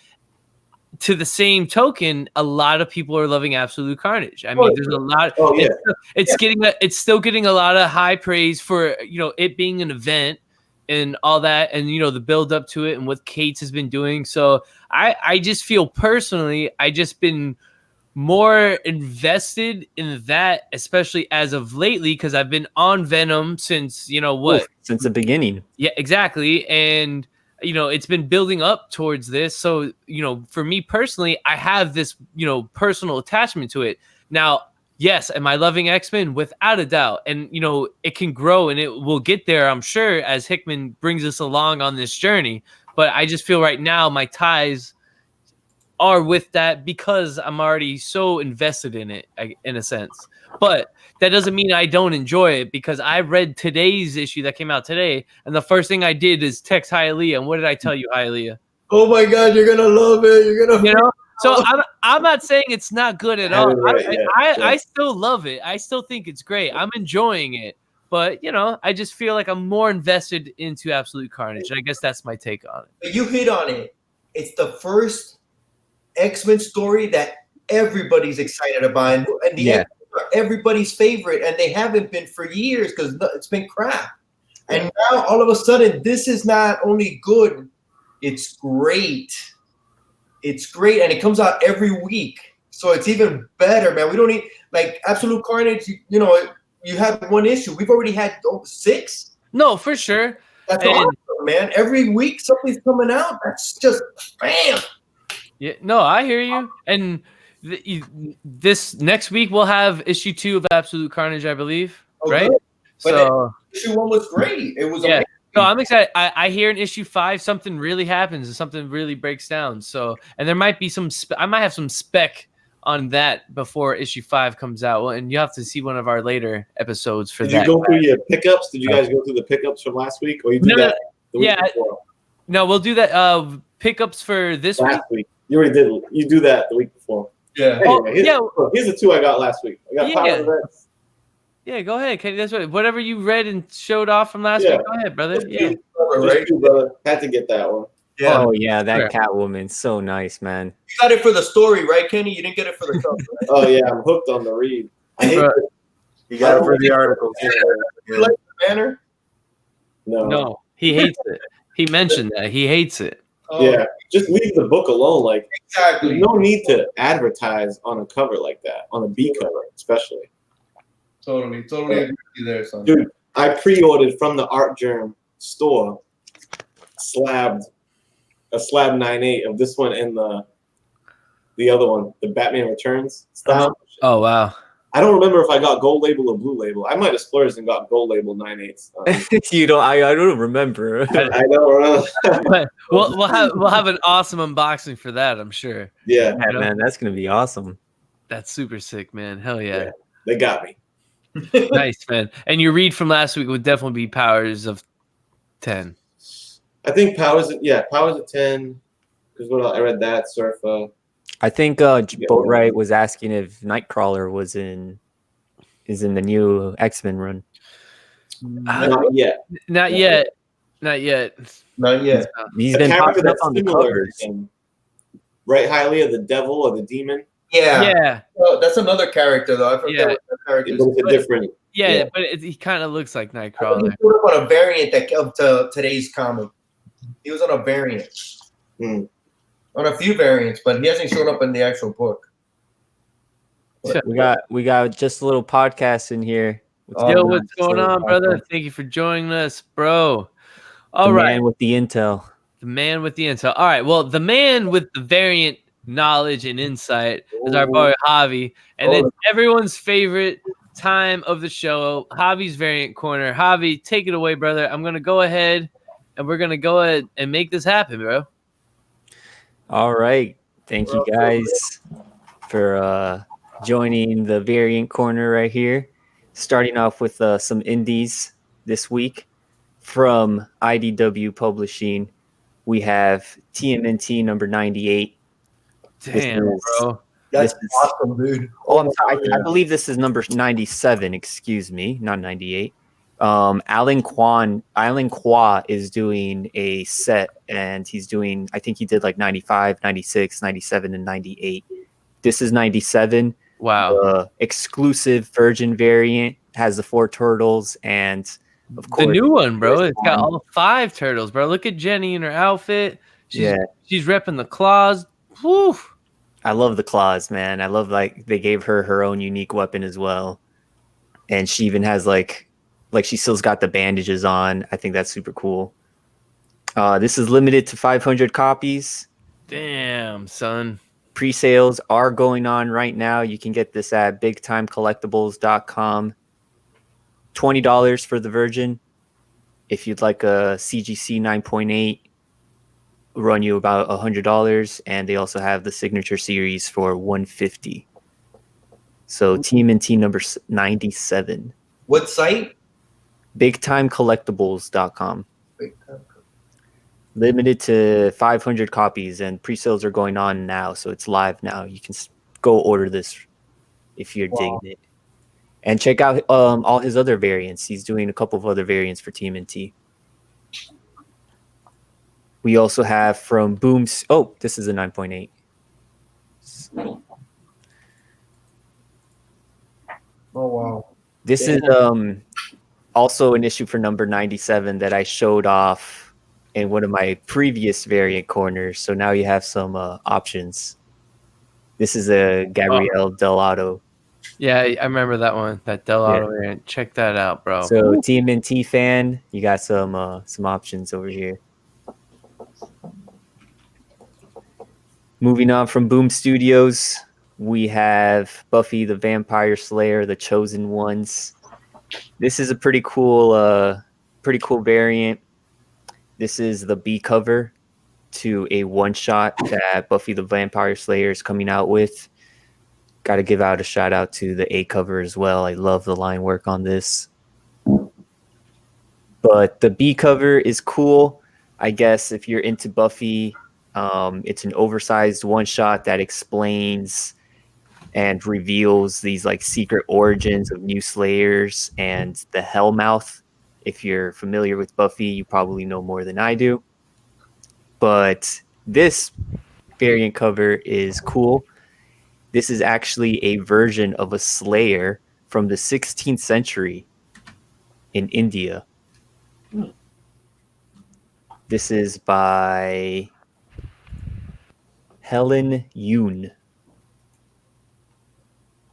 to the same token, a lot of people are loving Absolute Carnage. I mean, there's a lot. Oh yeah, it's still getting a lot of high praise for it being an event and all that, and the build up to it and what Cates has been doing. So I just feel personally, I just been more invested in that, especially as of lately, because I've been on Venom since since the beginning. Yeah, exactly, and it's been building up towards this. So, for me personally, I have this, personal attachment to it. Now, yes, am I loving X-Men? Without a doubt. And, it can grow and it will get there, I'm sure, as Hickman brings us along on this journey. But I just feel right now my ties are with that because I'm already so invested in it, in a sense. But that doesn't mean I don't enjoy it, because I read today's issue that came out today, and the first thing I did is text Hialeah. And what did I tell you, Hialeah? Oh my God, you're gonna love it. You're gonna, So I'm not saying it's not good at all. I Yeah. still love it. I still think it's great. I'm enjoying it. But I just feel like I'm more invested into Absolute Carnage. I guess that's my take on it. But you hit on it. It's the first X-Men story that everybody's excited about, and the X-Men are everybody's favorite, and they haven't been for years because it's been crap. And now all of a sudden, this is not only good, it's great. It's great, and it comes out every week, so it's even better, man. We don't need like Absolute Carnage. You have one issue. We've already had 6. No, for sure. That's awesome, man. Every week something's coming out. That's just bam. Yeah, no, I hear you. And this next week we'll have issue 2 of Absolute Carnage, I believe. Right? Good. But So issue 1 was great. It was amazing. No, I'm excited. I hear in issue 5 something really happens and something really breaks down. So, and there might be I might have some spec on that before issue 5 comes out. Well, and you have to see one of our later episodes for that. Did you go through your pickups? Did you guys go through the pickups from last week, or you did that the week before? No, we'll do that. Pickups for this week. You already did. You do that the week before. Yeah. Anyway, here's the 2 I got last week. I got Power of the Reds. Yeah, go ahead. That's right. Whatever you read and showed off from last week, go ahead, brother. Yeah. Just you, brother. Had to get that one. Yeah. Oh yeah, that Catwoman's so nice, man. You got it for the story, right, Kenny? You didn't get it for the cover, right? Oh yeah, I'm hooked on the read. I hate it. You got it for the article. You like the banner? No, he hates it. He mentioned that he hates it. Oh, yeah, just leave the book alone. Like, exactly. There's no need to advertise on a cover like that, on a B cover, especially. Totally agree with you there, son. Dude, I pre-ordered from the Art Germ store a slab 9/8 of this one and the other one, the Batman Returns style. Oh wow. I don't remember if I got gold label or blue label. I might have splurged and got gold label 9/8. You don't. I don't remember. I don't remember. But we'll have an awesome unboxing for that, I'm sure. Yeah, Yeah, man, that's gonna be awesome. That's super sick, man. Hell yeah. they got me. Nice, man. And your read from last week would definitely be powers of 10. I think powers of 10. Because what else? I read that Surfa. I think Boatwright was asking if Nightcrawler is in the new X-Men run. Not yet. Not yet. Not yet. Not yet. He's A been character popping up that's on the similar to covers. him. Right, highly of the devil or the demon. Yeah. Yeah. Oh, that's another character though. I forget Yeah. what that character is. But it's a different. Yeah, Yeah. but he kind of looks like I think Nightcrawler. he showed up on a variant of today's comic. He was on a variant. Hmm. On a few variants, but he hasn't shown up in the actual book. We got just a little podcast in here. Yo, what's going on, brother? Thank you for joining us, bro. All right. Man with the intel. The man with the intel. All right. Well, the man with the variant knowledge and insight is our boy Javi. And it's everyone's favorite time of the show, Javi's Variant Corner. Javi, take it away, brother. I'm going to go ahead and we're going to go ahead and make this happen, bro. All right. Thank you guys for joining the Variant Corner right here. Starting off with some indies this week from IDW Publishing. We have TMNT number 98. Damn, bro. That's awesome, dude. Oh, I'm sorry. I believe this is number 97. Excuse me, not 98. Alan Kwa is doing a set, and he's doing, I think he did like 95, 96, 97, and 98. This is 97. Wow. Exclusive Virgin variant has the 4 turtles, and of course the new one, bro. It's got all 5 turtles, bro. Look at Jenny in her outfit. She's repping the claws. Woo. I love the claws, man. I love like they gave her own unique weapon as well, and she even has like she still's got the bandages on. I think that's super cool. This is limited to 500 copies. Damn, son. Pre-sales are going on right now. You can get this at bigtimecollectibles.com. $20 for the Virgin. If you'd like a CGC 9.8, run you about $100, and they also have the signature series for $150. So TMNT number 97. What site? bigtimecollectibles.com. Limited to 500 copies, and pre-sales are going on now, so it's live now. You can go order this if you're digging it. And check out all his other variants. He's doing a couple of other variants for TMNT. We also have from Booms. Oh, this is a 9.8. Oh, wow. This is also an issue for number 97 that I showed off in one of my previous variant corners. So now you have some options. This is a Gabrielle Delato. Yeah, I remember that one. That Delato variant. Check that out, bro. So TMNT fan, you got some options over here. Moving on from Boom Studios, we have Buffy the Vampire Slayer, The Chosen Ones. This is a pretty cool variant. This is the B cover to a one-shot that Buffy the Vampire Slayer is coming out with. Got to give out a shout out to the A cover as well. I love the line work on this. But the B cover is cool. I guess if you're into Buffy, it's an oversized one-shot that explains and reveals these like secret origins of new Slayers and the Hellmouth. If you're familiar with Buffy, you probably know more than I do. But this variant cover is cool. This is actually a version of a Slayer from the 16th century in India. This is by Helen Yoon.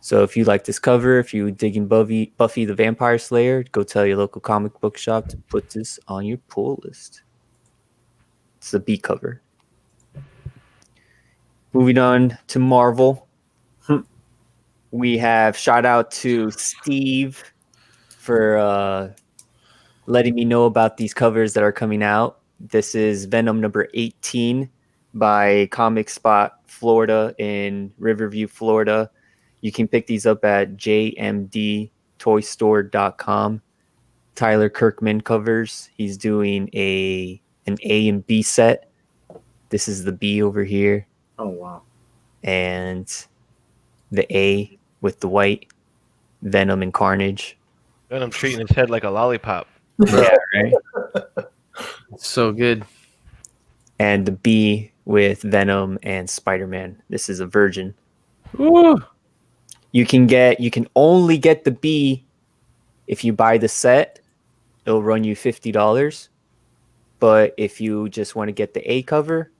So if you like this cover, if you dig in Buffy the Vampire Slayer, go tell your local comic book shop to put this on your pull list. It's the B cover. Moving on to Marvel. We have shout out to Steve for letting me know about these covers that are coming out. This is Venom number 18 by Comic Spot Florida in Riverview, Florida. You can pick these up at jmdtoystore.com. Tyler Kirkman covers. He's doing an A and B set. This is the B over here. Oh wow. And the A with the white Venom and Carnage. Venom treating his head like a lollipop. Yeah, right. So good. And the B with Venom and Spider-Man. This is a Virgin. Ooh. You can only get the B if you buy the set. It'll run you $50. But if you just want to get the A cover,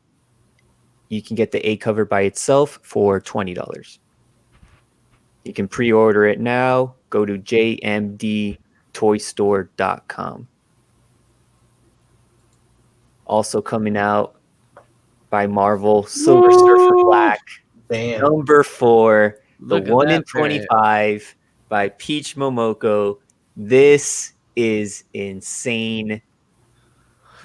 you can get the A cover by itself for $20. You can pre-order it now. Go to jmdtoystore.com. Also coming out by Marvel, Silver Surfer Black. Damn. Number 4, Look the at 1 in that variant. 25 by Peach Momoko. This is insane.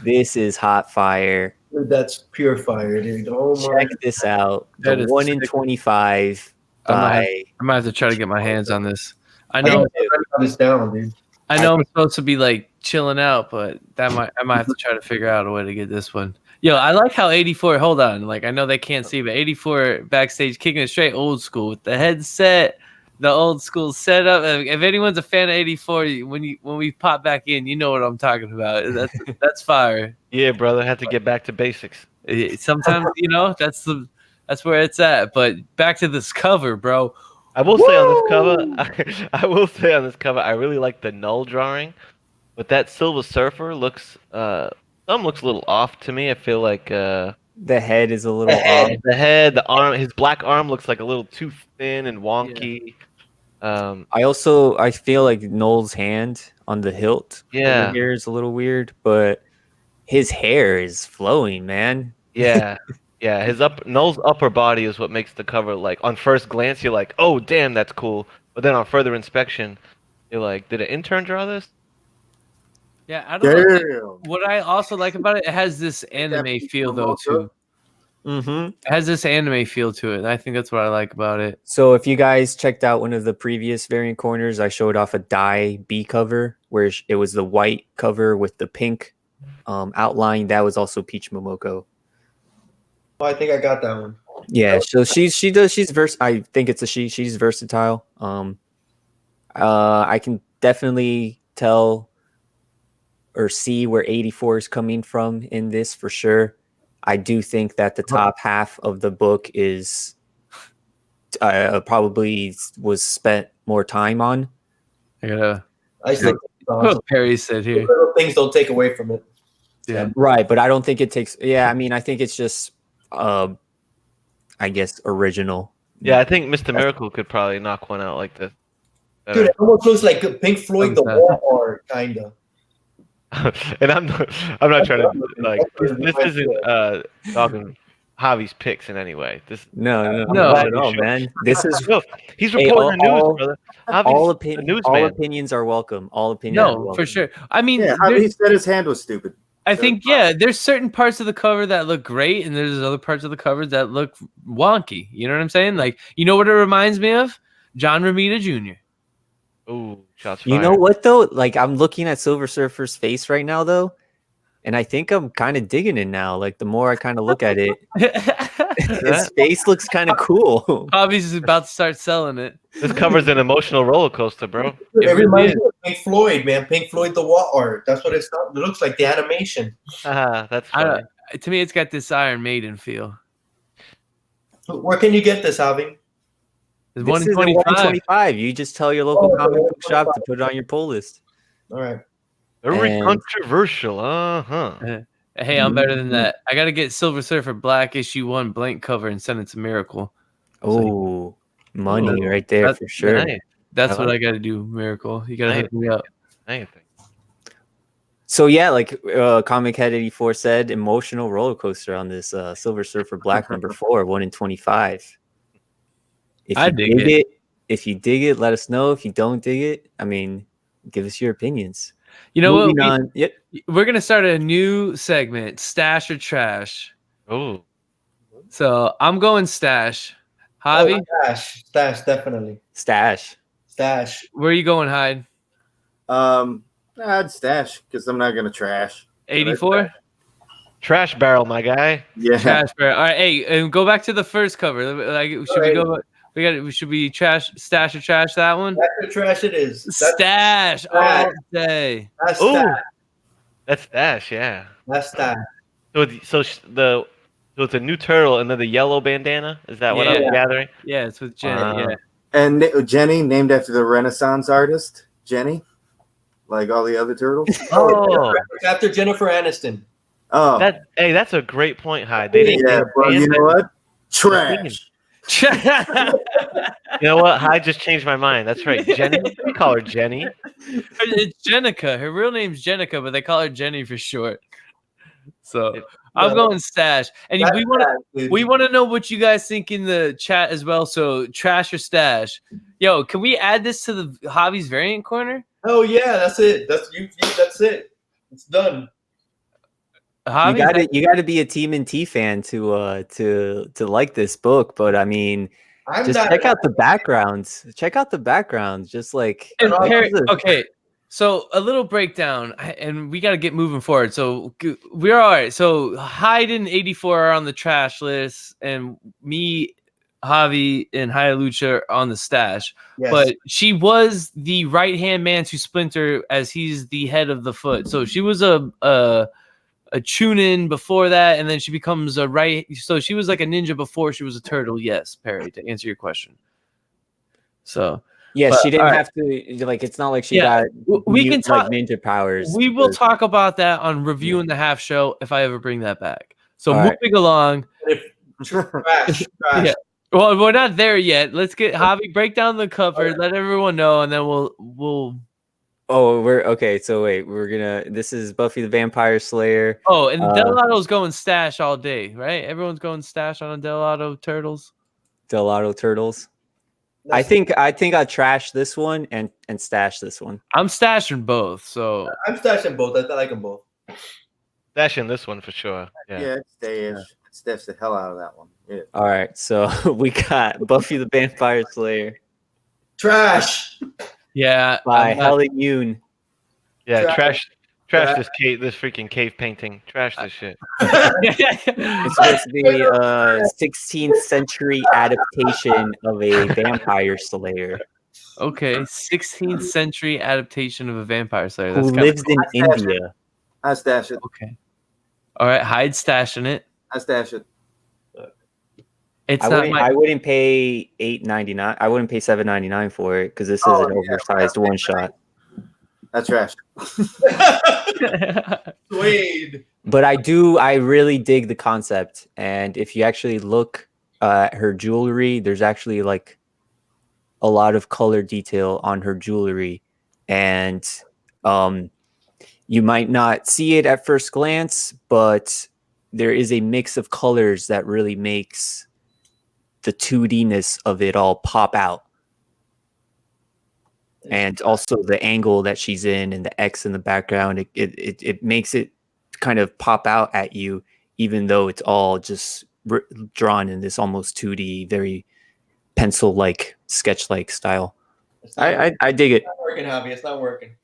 This is hot fire. Dude, that's pure fire, dude. Oh my. Check this out. That The is 1 in sick. 25 I by might have to try to get my hands on this. I I know. think I'm write this down, dude. I know I'm supposed to be like chilling out, but I might have to try to figure out a way to get this one. Yo, I like how 84. Hold on, like I know they can't see, but 84 backstage kicking it straight old school with the headset, the old school setup. If anyone's a fan of 84, when we pop back in, you know what I'm talking about. That's fire. Yeah, brother, had to get back to basics. Sometimes that's where it's at. But back to this cover, bro. I will say on this cover, I really like the null drawing, but that Silver Surfer looks looks a little off to me. I feel like the head is a little The head. off. the head, the arm, his black arm looks like a little too thin and wonky. I feel like Noel's hand on the hilt Yeah. over here is a little weird, but his hair is flowing, man. Yeah. Yeah, Noel's upper body is what makes the cover, like, on first glance, you're like, oh, damn, that's cool. But then on further inspection, you're like, did an intern draw this? Yeah, I don't know. Damn. What I also like about it, it has this anime Peach feel though Momoko? too. Mm-hmm. It has this anime feel to it. And I think that's what I like about it. So if you guys checked out one of the previous variant corners, I showed off a dye B cover where it was the white cover with the pink outline. That was also Peach Momoko. Oh, I think I got that one. Yeah, so she's I think it's a she. She's versatile. I can definitely tell or see where 84 is coming from in this for sure. I do think that the top half of the book is probably was spent more time on. I gotta. I still think it's awesome. What Perry said here. Little things don't take away from it. Yeah. Right, but I don't think it takes. Yeah, I mean, I think it's just, I guess, original. Yeah, I think Mr. Miracle could probably knock one out like this. Dude, it almost looks like Pink Floyd, the Sometimes. wall art, kind of. And I'm not trying to, like, this isn't dogging Javi's picks in any way. No, No. not at all, man. This is No, he's Hey, reporting the news, all- brother. all Javi's a all newsman. opinions are welcome. All opinions. are No, welcome. for sure. I mean, Yeah, how he said his hand was stupid. I think there's certain parts of the cover that look great, and there's other parts of the covers that look wonky. You know what I'm saying? Like, you know what it reminds me of? John Romita Jr. Ooh, shots You fired. know what though? Like I'm looking at Silver Surfer's face right now though, and I think I'm kind of digging it now. Like the more I kind of look at it, his face looks kind of cool. Hobbies is about to start selling it. This cover's an emotional roller coaster, bro. Dude, It it really reminds is. me of Pink Floyd, man. Pink Floyd, the wall art. That's what it looks like, the animation. That's I funny. don't, to me, it's got this Iron Maiden feel. Where can you get this, Javi? It's This 1 is in a 25. 125. You just tell your local Oh, comic book 125. shop to put it on your pull list. All right. Very and- controversial. Hey, I'm better than that. I got to get Silver Surfer Black issue 1 blank cover and send it to Miracle. Oh, money Ooh, right there that's for sure. Nice. That's I what like I got to do, Miracle. You got to Nice. hook me up. Anything. So yeah, like Comic Head 84 said, emotional roller coaster on this Silver Surfer Black number 4, 1 in 25. If I you dig dig it, If you dig it, let us know. If you don't dig it, I mean, give us your opinions. You know Moving what? on. Yep. We're gonna start a new segment, Stash or Trash. Oh, So I'm going Stash. Oh, Javi, stash, definitely. Stash. Stash. where are you going, Hyde? I'd stash because I'm not gonna trash. 84? trash barrel, my guy. Yeah. Trash bear. All right, hey, and go back to the first cover. Like, should we go? Should we stash or trash that one? That's the trash it is. That's Stash all day. Ooh, stash. that's Stash, yeah. That's stash. So it's a new turtle and then the yellow bandana. Is that what I'm Yeah. gathering? Yeah, it's with Jenny. Wow. Yeah. And Jenny, named after the Renaissance artist Jenny, like all the other turtles. Oh, After Jennifer Aniston. Oh, that's a great point, Hyde. They didn't yeah, name bro. You Bandana. know what? Trash. You know what? Hyde just changed my mind. That's right, Jenny. We call her Jenny. It's Jenica. Her real name's Jenica, but they call her Jenny for short. So It- I'm going Stash. And That's we want to stash, dude. We want to know what you guys think in the chat as well. So trash or stash? Yo, can we add this to the Javi's variant corner? Oh yeah, that's it. That's you. That's it. It's done. Javi, You gotta be a Team and T fan to like this book. But I mean, I'm just not. check out the backgrounds. Check out the backgrounds. Just like and Perry, this is a- okay. So a little breakdown, and we got to get moving forward. So we're all right. So Hyde and 84 are on the trash list, and me, Javi, and Hayalucha are on the stash. Yes. But she was the right hand man to Splinter, as he's the head of the Foot. So she was a Chunin before that, and then she becomes a right. So she was like a ninja before she was a turtle. Yes, Perry, to answer your question. So yeah, but, she didn't all right. have to like. It's not like she Yeah, got we can talk. like ninja powers. We will because- talk about that on reviewing the half show if I ever bring that back. So All right. moving along. Trash. Yeah. Well, we're not there yet. Let's get Javi break down the cover, let everyone know, and then we'll. Oh, we're okay. So wait, we're gonna. This is Buffy the Vampire Slayer. Oh, and Delato's going stash all day, right? Everyone's going stash on a Delato Turtles. Delato Turtles. I think I trash this one and stash this one. I'm stashing both. So I'm stashing both. I like them both. Stashing this one for sure. Yeah, Yeah. stash the hell out of that one. Yeah. All right, so we got Buffy the Vampire Slayer Trash. yeah, by I'm not- Helen Yoon. Yeah, Trash. trash this freaking cave painting. Trash this shit. It's supposed to be a 16th century adaptation of a vampire slayer Okay, 16th century adaptation of a vampire slayer. who That's kind lives in India. I stash it. okay. All right, Hyde stashing it. I stash it. It's I not wouldn't, my. I wouldn't pay $8.99. I wouldn't pay $7.99 for it because this is Oh, an yeah. oversized one shot. That's trash. Wade. But I really dig the concept. And if you actually look at her jewelry, there's actually like a lot of color detail on her jewelry. And you might not see it at first glance, but there is a mix of colors that really makes the 2D-ness of it all pop out. And also the angle that she's in and the X in the background, it makes it kind of pop out at you, even though it's all just drawn in this almost 2D, very pencil-like, sketch-like style. I dig it. It's not working, Javi. It's not working.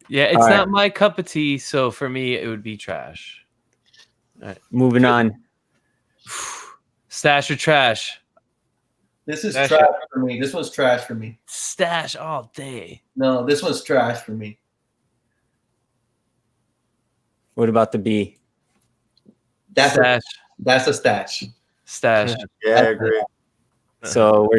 Yeah, it's All right. not my cup of tea. So for me, it would be trash. Moving on. Stash or trash? This is Trash trash it. for me. This one's trash for me. Stash all day. No, this one's trash for me. What about the B? That's Stash. That's a stash. Stash. Yeah, I agree. So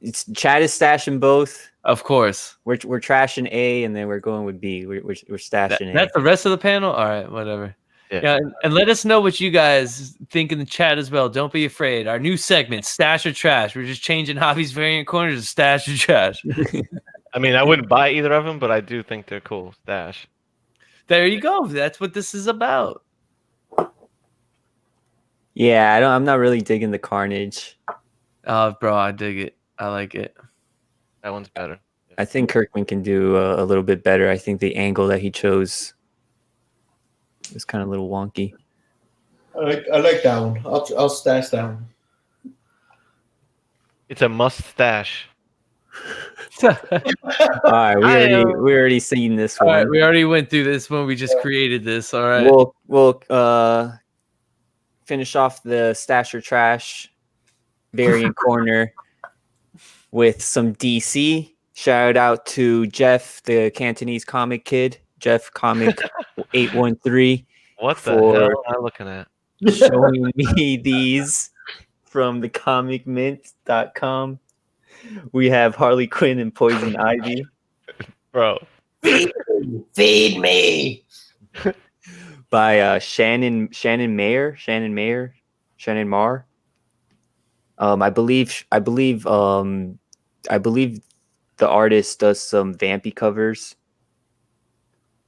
it's Chad is stashing both. Of course. We're trashing A, and then we're going with B. We're stashing A. That's the rest of the panel? All right, whatever. Yeah. Yeah, and let us know what you guys think in the chat as well. Don't be afraid. Our new segment, Stash or Trash. We're just changing Javi's variant corners to Stash or Trash. I mean, I wouldn't buy either of them, but I do think they're cool. Stash. There you go. That's what this is about. Yeah, I'm not really digging the Carnage. Oh, bro, I dig it. I like it. That one's better. I think Kirkman can do a little bit better. I think the angle that he chose is kind of a little wonky. I like that one. I'll stash that one. It's a mustache. All right, we already seen this All one. right, we already went through this one. We just created this. All right. We'll finish off the Stash or Trash variant corner with some DC. Shout out to Jeff, the Cantonese comic kid, Jeff Comic 813. What the hell am I looking at? Showing me these from the comicmint.com. We have Harley Quinn and Poison Ivy. Bro. Feed me. By Shannon Marr. I believe the artist does some vampy covers,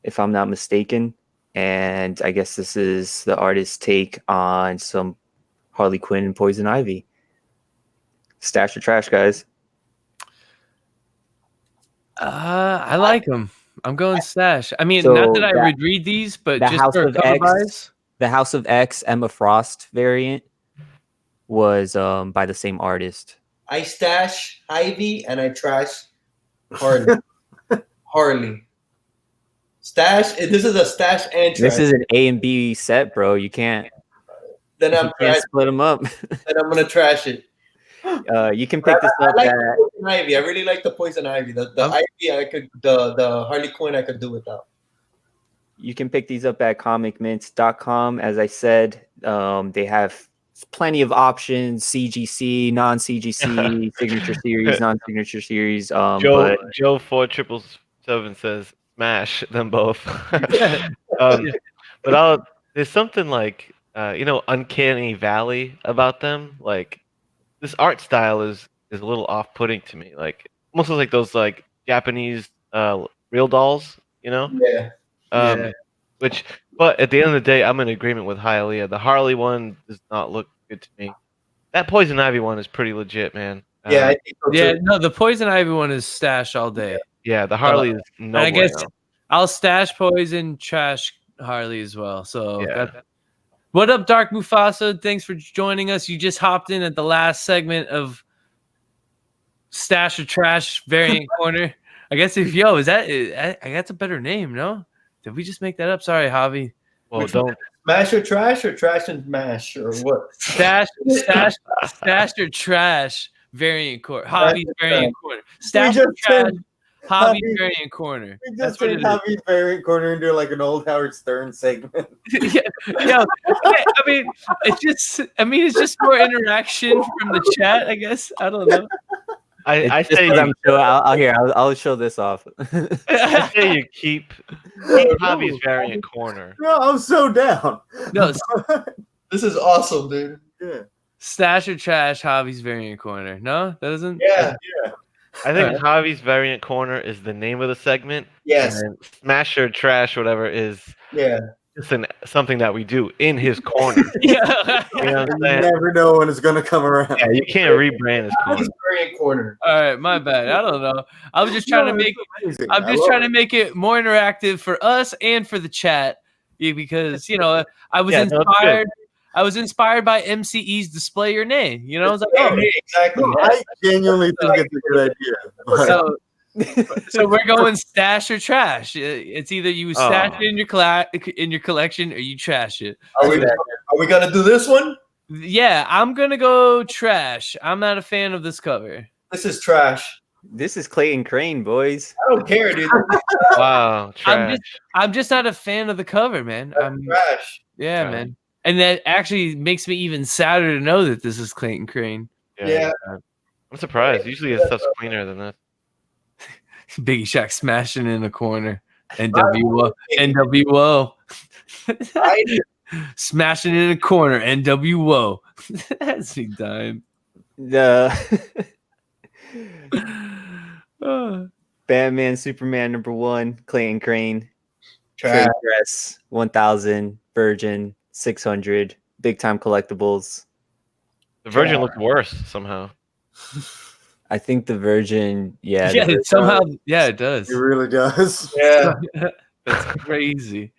if I'm not mistaken. And I guess this is the artist's take on some Harley Quinn and Poison Ivy. Stash or trash, guys? I like them. I'm going stash. I mean, So not that I would read these, but the just House for of cover X, buys. the House of X Emma Frost variant was by the same artist. I stash Ivy and I trash Harley. Harley. Stash. This is a stash and trash. This is an A and B set, bro. You can't. Then I'm You can't split them up. then I'm gonna trash it. You can pick this up I like at. the Poison Ivy. I really like the Poison Ivy. The Ivy I could the Harley Quinn I could do without. You can pick these up at comicmints.com. As I said, they have plenty of options: CGC, non-CGC, signature series, non-signature series. Joe 4777 says smash them both. But there's something like uncanny valley about them. Like this art style is a little off-putting to me. Like almost like those like Japanese real dolls, Yeah. But at the end of the day, I'm in agreement with Hialeah. The Harley one does not look good to me. That Poison Ivy one is pretty legit, man. Yeah, I think so too. Yeah, no, the Poison Ivy one is stash all day. Yeah, the Harley is no I guess bueno. I'll stash Poison, trash Harley as well. So Yeah. What up, Dark Mufasa? Thanks for joining us. You just hopped in at the last segment of Stash or Trash Variant Corner. I guess that's a better name, no? Did we just make that up? Sorry, Javi. Well, don't. Smash or trash and mash or what? Stash or Trash Variant Corner. Javi's Variant Corner. Stash just or Trash said Javi's Javi- Variant Corner. We That's just what did it is. Javi's variant corner and do like an old Howard Stern segment. Yeah, it's just more interaction from the chat, I guess. I don't know. I say I'll show this off. I say you keep Javi's variant corner. No, I'm so down. No, This is awesome, dude. Yeah. Stash or Trash Javi's Variant Corner. No, that doesn't. Yeah. I think Javi's variant corner is the name of the segment. Yes. And Smash or Trash, whatever, is Yeah. just something that we do in his corner. Yeah. You know what I'm You saying? never know when it's gonna come around. Yeah, you can't rebrand his corner. He's variant corner. All right, my bad. I don't know. I was just trying to make. Amazing. I'm I just love trying it. to make it more interactive for us and for the chat, because I was Yeah, no, it's good. inspired. I was inspired by MCE's Display Your Name. I was like, oh, Yeah, exactly. No, I genuinely think it's a good idea. But so we're going stash or trash. It's either you stash it in your collection or you trash it. Are we gonna do this one? Yeah, I'm gonna go trash. I'm not a fan of this cover. This is trash. This is Clayton Crane, boys. I don't care, dude. Wow, trash. I'm just not a fan of the cover, man. Trash. Yeah, Trash. man. And that actually makes me even sadder to know that this is Clayton Crane. Yeah. I'm surprised. Usually his stuff's cleaner than this. Biggie Shack smashing in the corner. NWO. NWO. Smashing in the corner. NWO. That's me dying. The Oh. Batman Superman #1, Clayton Crane. Trash. Trade dress 1000, Virgin 600, big time collectibles. The Virgin looked worse somehow. I think the Virgin, yeah, Yeah, it somehow, yeah, it does. It really does. Yeah. That's crazy.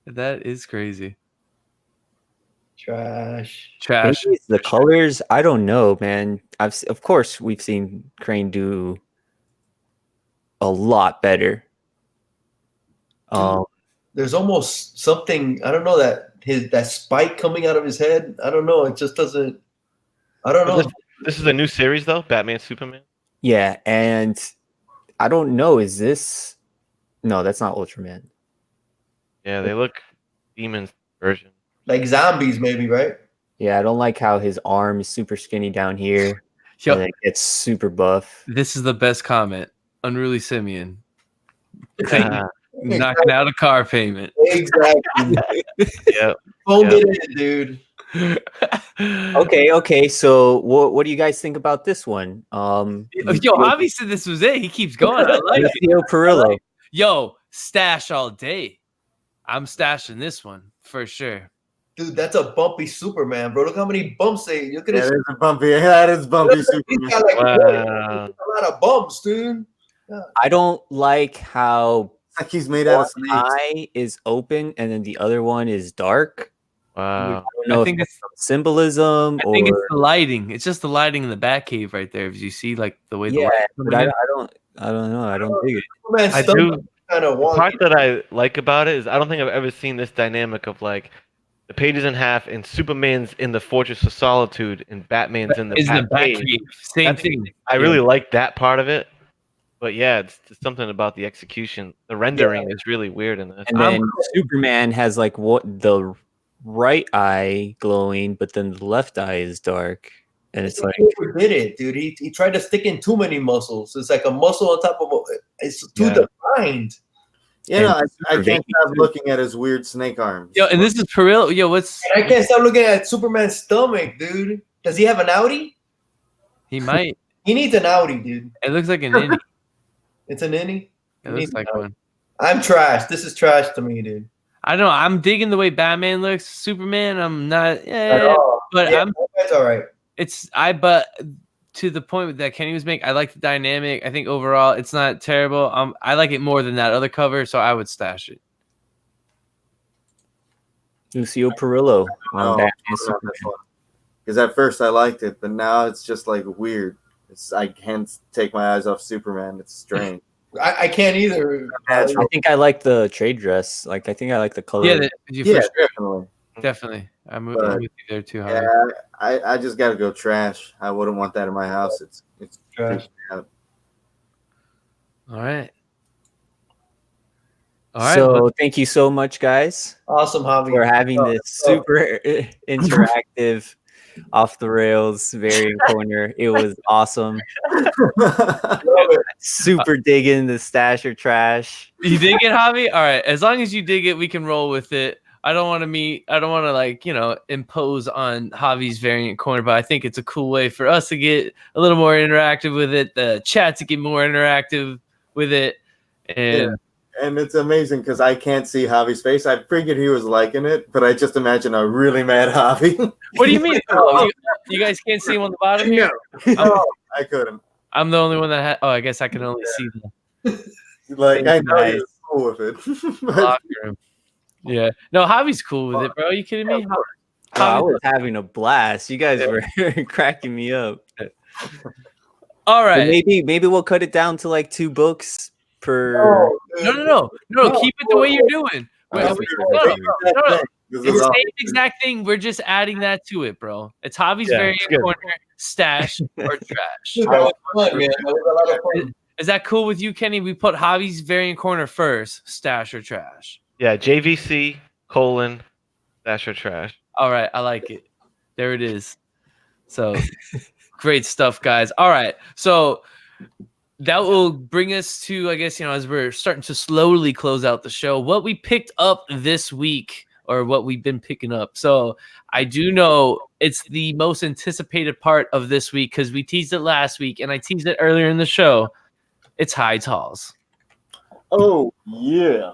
That is crazy. Trash. Trash. Maybe it's the colors. I don't know, man. Of course we've seen Crane do a lot better. There's almost something, I don't know, that spike coming out of his head. I don't know. It just doesn't. I don't know. This is a new series though, Batman Superman. Yeah, and I don't know. Is this? No, that's not Ultraman. Yeah, they look demon version. Like zombies, maybe, right? Yeah, I don't like how his arm is super skinny down here, Yo, and it gets super buff. this is the best comment. Unruly Simeon. Yeah. Knocking out a car payment. Exactly. Yeah. Phoned it in, dude. Okay. So what do you guys think about this one? Yo, Javi said this was it. He keeps going. I like it. Lucio Perillo. Yo, stash all day. I'm stashing this one for sure. Dude, that's a bumpy Superman, bro. Look how many bumps they. You could Yeah, have. that is bumpy. That is bumpy. He's Superman. got like Wow. a lot of bumps, dude. I don't like how Like he's made out of one snakes. eye is open and then the other one is dark. I Wow. don't know I if think it's some symbolism I think or it's the lighting. It's just the lighting in the Batcave right there. As you see, like the way the yeah, light. but I don't know. I don't dig it. Superman's I stomach do. kind of The part wonky. that I like about it is I don't think I've ever seen this dynamic of like the pages in half and Superman's in the Fortress of Solitude and Batman's in the Is the Batcave. Batcave same That's- thing? I really like that part of it. But yeah, it's something about the execution. The rendering is really weird in this. And then Superman has like what the right eye glowing, but then the left eye is dark, and it's like He overdid it, dude. He tried to stick in too many muscles. It's like a muscle on top of it's too Yeah. defined. You know, And I super can't vaguely stop too. looking at his weird snake arms. Yo, and this is Perillo. Yo, what's And I can't stop looking at Superman's stomach, dude. Does he have an Audi? he might? He needs an Audi, dude. It looks like an innie. It's an innie. It looks like one. I'm trash. This is trash to me, dude. I don't know. I'm digging the way Batman looks. Superman, I'm not. At all. But Yeah, I'm. that's all right. But to the point that Kenny was making, I like the dynamic. I think overall it's not terrible. I like it more than that other cover, so I would stash it. Lucio Perillo on Oh, Batman that's Superman. fun. Because at first I liked it, but now it's just like weird. I can't take my eyes off Superman. It's strange. I can't either. I think I like the trade dress. Like I think I like the color. Yeah, Yeah, definitely. definitely. I'm with you there too, Yeah, Javi. I just got to go trash. I wouldn't want that in my house. It's Trash. All right. All right. So thank you so much, guys, Awesome, Javi. for having this super interactive, off the rails variant corner. It was awesome. Super digging the stash or trash. You dig it, Javi? All right. As long as you dig it, we can roll with it. I don't want to like, impose on Javi's variant corner, but I think it's a cool way for us to get a little more interactive with it, the chat to get more interactive with it. And And it's amazing because I can't see Javi's face. I figured he was liking it, but I just imagine a really mad Javi. what do you mean? Oh, you guys can't see him on the bottom here? No, I couldn't. I'm the only one that I guess I can only see the Like, I know Nice. you're cool with it. But locker room. Yeah. No, Javi's cool with it, bro. Are you kidding me? I was having a blast. You guys were cracking me up. All But right. maybe we'll cut it down to like 2 books per. No. Keep it the way you're doing. Alright, No. this It's is the all- same exact thing. We're just adding that to it, bro. It's Javi's Yeah, variant it's good. corner, stash, or trash. That was fun, man. That was a lot of fun. Is that cool with you, Kenny? We put Javi's variant corner first, stash or trash. Yeah, JVC : stash or trash. All right, I like it. There it is. So great stuff, guys. All right, so that will bring us to, I guess, as we're starting to slowly close out the show, what we picked up this week or what we've been picking up. So I do know it's the most anticipated part of this week because we teased it last week and I teased it earlier in the show. It's Hyde's Halls. Oh, yeah.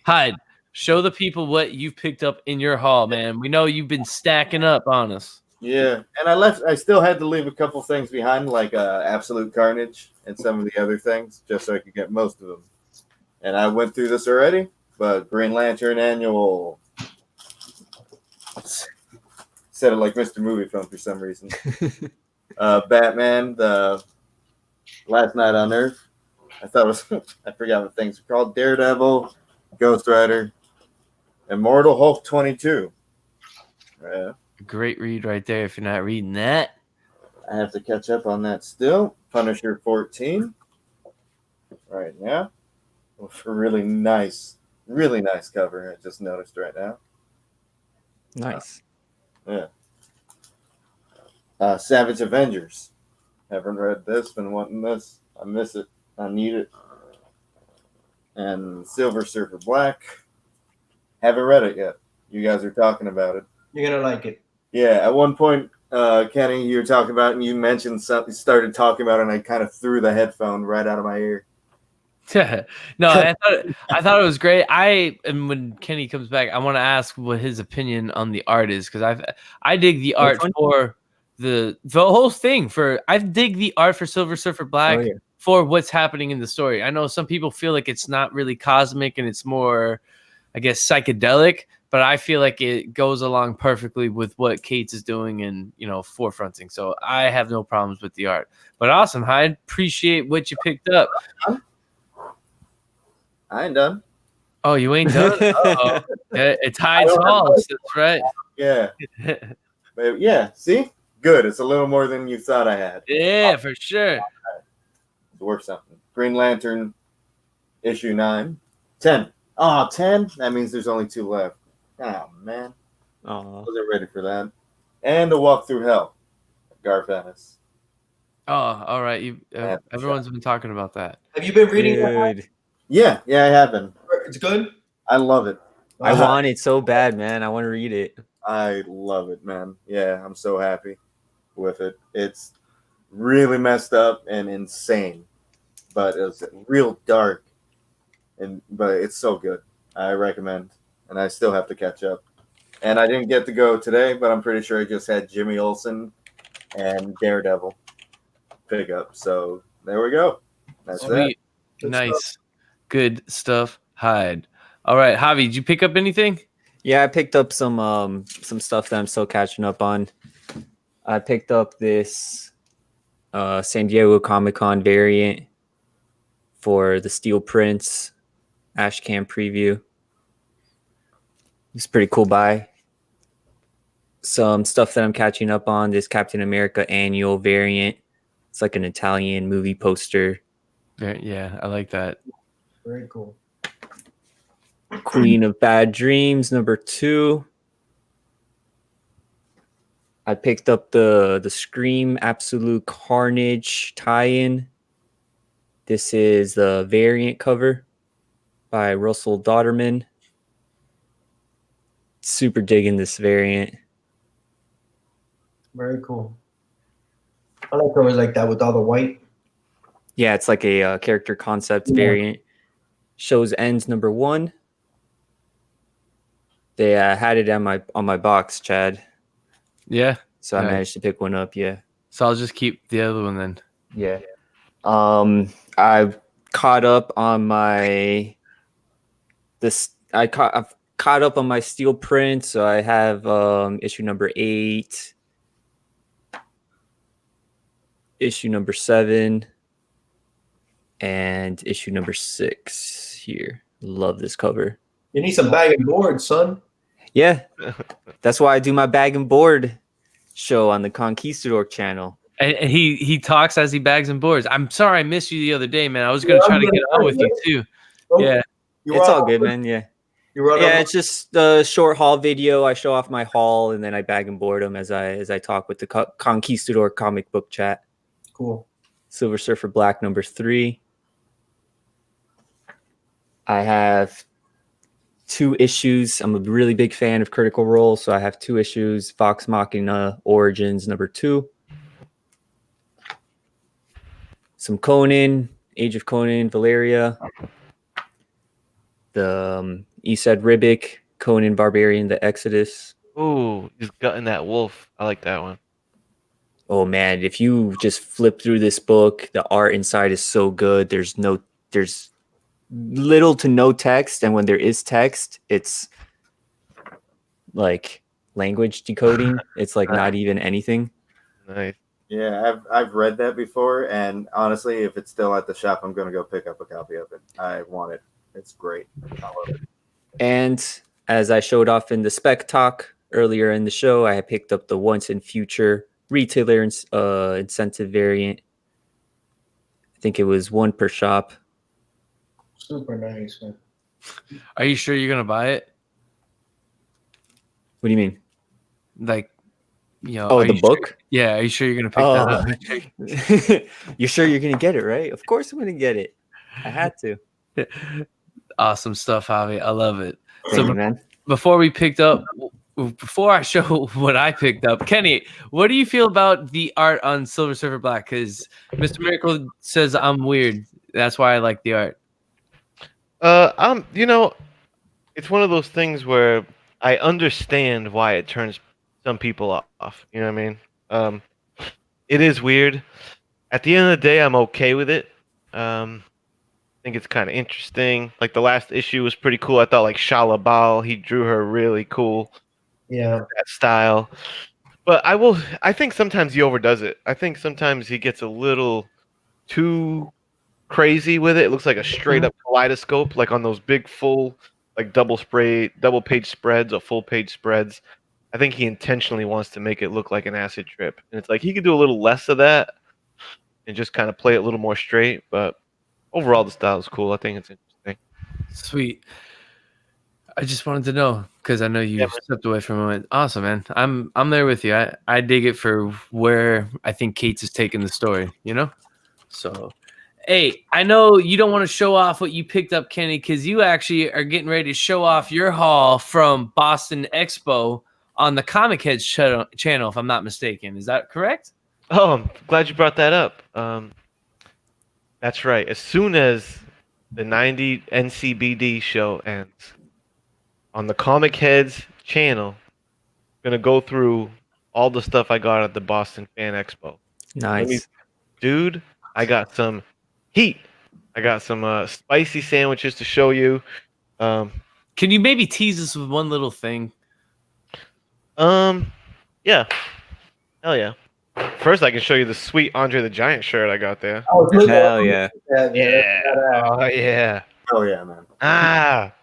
Hyde, show the people what you've picked up in your haul, man. We know you've been stacking up on us. Yeah, and I still had to leave a couple things behind, like Absolute Carnage and some of the other things, just so I could get most of them. And I went through this already, but Green Lantern Annual said it like Mr. Movie Film for some reason. Batman, the Last Night on Earth. I thought it was I forgot what things are called. Daredevil, Ghost Rider, Immortal Hulk 22. Yeah. Great read right there. If you're not reading that, I have to catch up on that still. Punisher 14. Right now. With a really nice cover. I just noticed right now. Nice. Yeah. Savage Avengers. Haven't read this. Been wanting this. I miss it. I need it. And Silver Surfer Black. Haven't read it yet. You guys are talking about it. You're gonna like it. Yeah, at one point, Kenny, you were talking about it and you mentioned something, started talking about it, and I kind of threw the headphone right out of my ear. no, I thought it was great. And when Kenny comes back, I want to ask what his opinion on the art is, because I dig the art for the whole thing. I dig the art for Silver Surfer Black for what's happening in the story. I know some people feel like it's not really cosmic and it's more, I guess, psychedelic, but I feel like it goes along perfectly with what Cates is doing and, forefronting. So I have no problems with the art. But awesome, Hyde. Appreciate what you picked up. I ain't done. Oh, you ain't done? Oh, it's Hyde's Falls. That's right. Yeah. But yeah, see? Good. It's a little more than you thought I had. Yeah, for sure. It's worth something. Green Lantern, issue 9. 10. Oh, 10? That means there's only 2 left. Oh, man. Oh. Wasn't ready for that. And A Walk Through Hell. Garth Ennis. Oh, all right. Everyone's been talking about that. Have you been reading that? Yeah, I have been. It's good? I love it. I want it so bad, man. I want to read it. I love it, man. Yeah, I'm so happy with it. It's really messed up and insane, but it's real dark, but it's so good. I recommend, and I still have to catch up. And I didn't get to go today, but I'm pretty sure I just had Jimmy Olsen and Daredevil pick up. So there we go. That's it. Nice. Good stuff, Hyde. All right, Javi, did you pick up anything? Yeah, I picked up some stuff that I'm still catching up on. I picked up this San Diego Comic-Con variant for the Steel Prince Ashcan preview. It's pretty cool buy. Some stuff that I'm catching up on, this Captain America annual variant. It's like an Italian movie poster. Yeah, I like that. Very cool. Queen of Bad Dreams, number 2. I picked up the Scream Absolute Carnage tie-in. This is the variant cover by Russell Dodderman. Super digging this variant. Very cool. I like covers like that with all the white. Yeah, it's like a character concept variant. Shows ends number 1. They had it on my box, Chad. Yeah. So I managed to pick one up. Yeah. So I'll just keep the other one then. Yeah. I've caught up on my I've caught up on my Steel Print. So I have issue number 8, issue number 7, and issue number 6 here. Love this cover. You need some bag and board, son. Yeah, that's why I do my bag and board show on the Conquistador channel. And he talks as he bags and boards. I'm sorry I missed you the other day, man. I was going to try to get on with you too. Yeah, it's all good, man. Yeah, it's just a short haul video. I show off my haul and then I bag and board them as I talk with the Conquistador comic book chat. Cool. Silver Surfer Black number 3. I have 2 issues. I'm a really big fan of Critical Role, so I have 2 issues. Vox Machina Origins number 2. Some Conan, Age of Conan, Valeria. The Esad Ribic, Conan Barbarian, The Exodus. Ooh, he's gutting that wolf. I like that one. Oh man, if you just flip through this book, the art inside is so good. There's little to no text, and when there is text, it's like language decoding. It's like not even anything. Nice. Yeah, I've read that before, and honestly, if it's still at the shop, I'm gonna go pick up a copy of it. I want it. It's great. I love it. And as I showed off in the spec talk earlier in the show, I picked up the once and future retailer incentive variant. I think it was one per shop. Super nice, man. Are you sure you're gonna buy it? What do you mean? Like, you know, Oh, are the you book? Sure? Yeah, are you sure you're gonna pick that up? You're sure you're gonna get it, right? Of course I'm gonna get it. I had to. Awesome stuff, Javi. I love it. Thank So you, man. before I show what I picked up, Kenny, what do you feel about the art on Silver Surfer Black? Because Mr. Miracle says I'm weird. That's why I like the art. You know, it's one of those things where I understand why it turns some people off. You know what I mean? It is weird. At the end of the day, I'm okay with it. I think it's kind of interesting. Like the last issue was pretty cool. I thought like Shala Bal, he drew her really cool. Yeah. That style. But I think sometimes he overdoes it. I think sometimes he gets a little too crazy with it. It looks like a straight up kaleidoscope, like on those big full like double page spreads or full page spreads. I think he intentionally wants to make it look like an acid trip. And it's like he could do a little less of that and just kind of play it a little more straight, but overall the style is cool. I think it's interesting. Sweet. I just wanted to know because I know you stepped away from a moment. Awesome, man. I'm there with you. I dig it for where I think Kate's is taking the story, you know? So hey, I know you don't want to show off what you picked up, Kenny, because you actually are getting ready to show off your haul from Boston Expo on the Comic Heads channel, if I'm not mistaken. Is that correct? Oh, I'm glad you brought that up. That's right. As soon as the 90 NCBD show ends, on the Comic Heads channel, I'm gonna go through all the stuff I got at the Boston Fan Expo. Nice. Dude, I got some heat. I got some spicy sandwiches to show you. Can you maybe tease us with one little thing? Yeah. Hell yeah. First, I can show you the sweet Andre the Giant shirt I got there. Hell yeah. Yeah. Oh yeah. Oh yeah, man.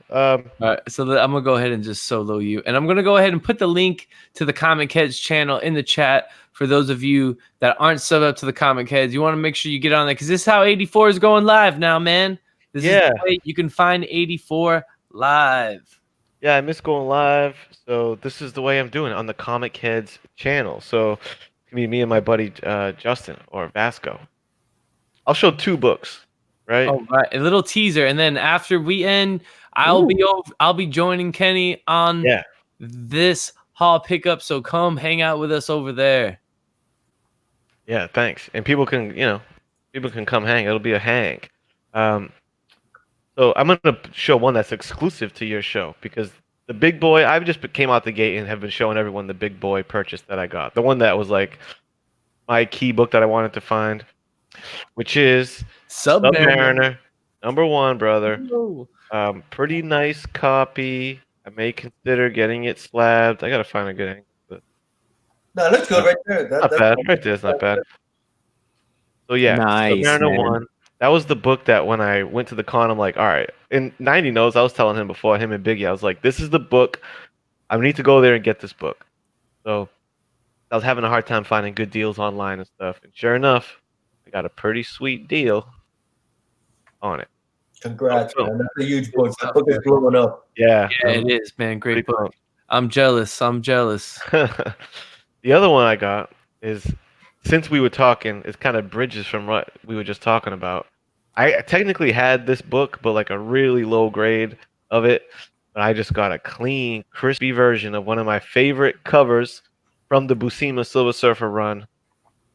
All right, so I'm gonna go ahead and just solo you, and I'm gonna go ahead and put the link to the Comic Heads channel in the chat for those of you that aren't subbed up to the Comic Heads. You want to make sure you get on there because this is how 84 is going live now, man. This is the way you can find 84 live. Yeah, I miss going live, so this is the way I'm doing it on the Comic Heads channel. So it's gonna be me and my buddy Justin or Vasco. I'll show 2 books, right? Oh, right, a little teaser, and then after we end, I'll be joining Kenny on this haul pickup. So come hang out with us over there. Yeah, thanks. And people can come hang. It'll be a hang. So I'm gonna show one that's exclusive to your show because the big boy. I've just came out the gate and have been showing everyone the big boy purchase that I got. The one that was like my key book that I wanted to find, which is Submariner #1, brother. Pretty nice copy. I may consider getting it slabbed. I gotta find a good angle. But no, that's good right there. Not bad. Right there, it's not bad. So yeah, nice, Submariner 1. That was the book that when I went to the con, I'm like, all right. And 90 knows, I was telling him before, him and Biggie, I was like, this is the book. I need to go there and get this book. So I was having a hard time finding good deals online and stuff. And sure enough, I got a pretty sweet deal on it. Congrats, man. That's a huge book. That book is blowing up. Yeah, it is, man. Great book. I'm jealous. The other one I got is, since we were talking, it kind of bridges from what we were just talking about. I technically had this book, but like a really low grade of it. But I just got a clean, crispy version of one of my favorite covers from the Buscema Silver Surfer run,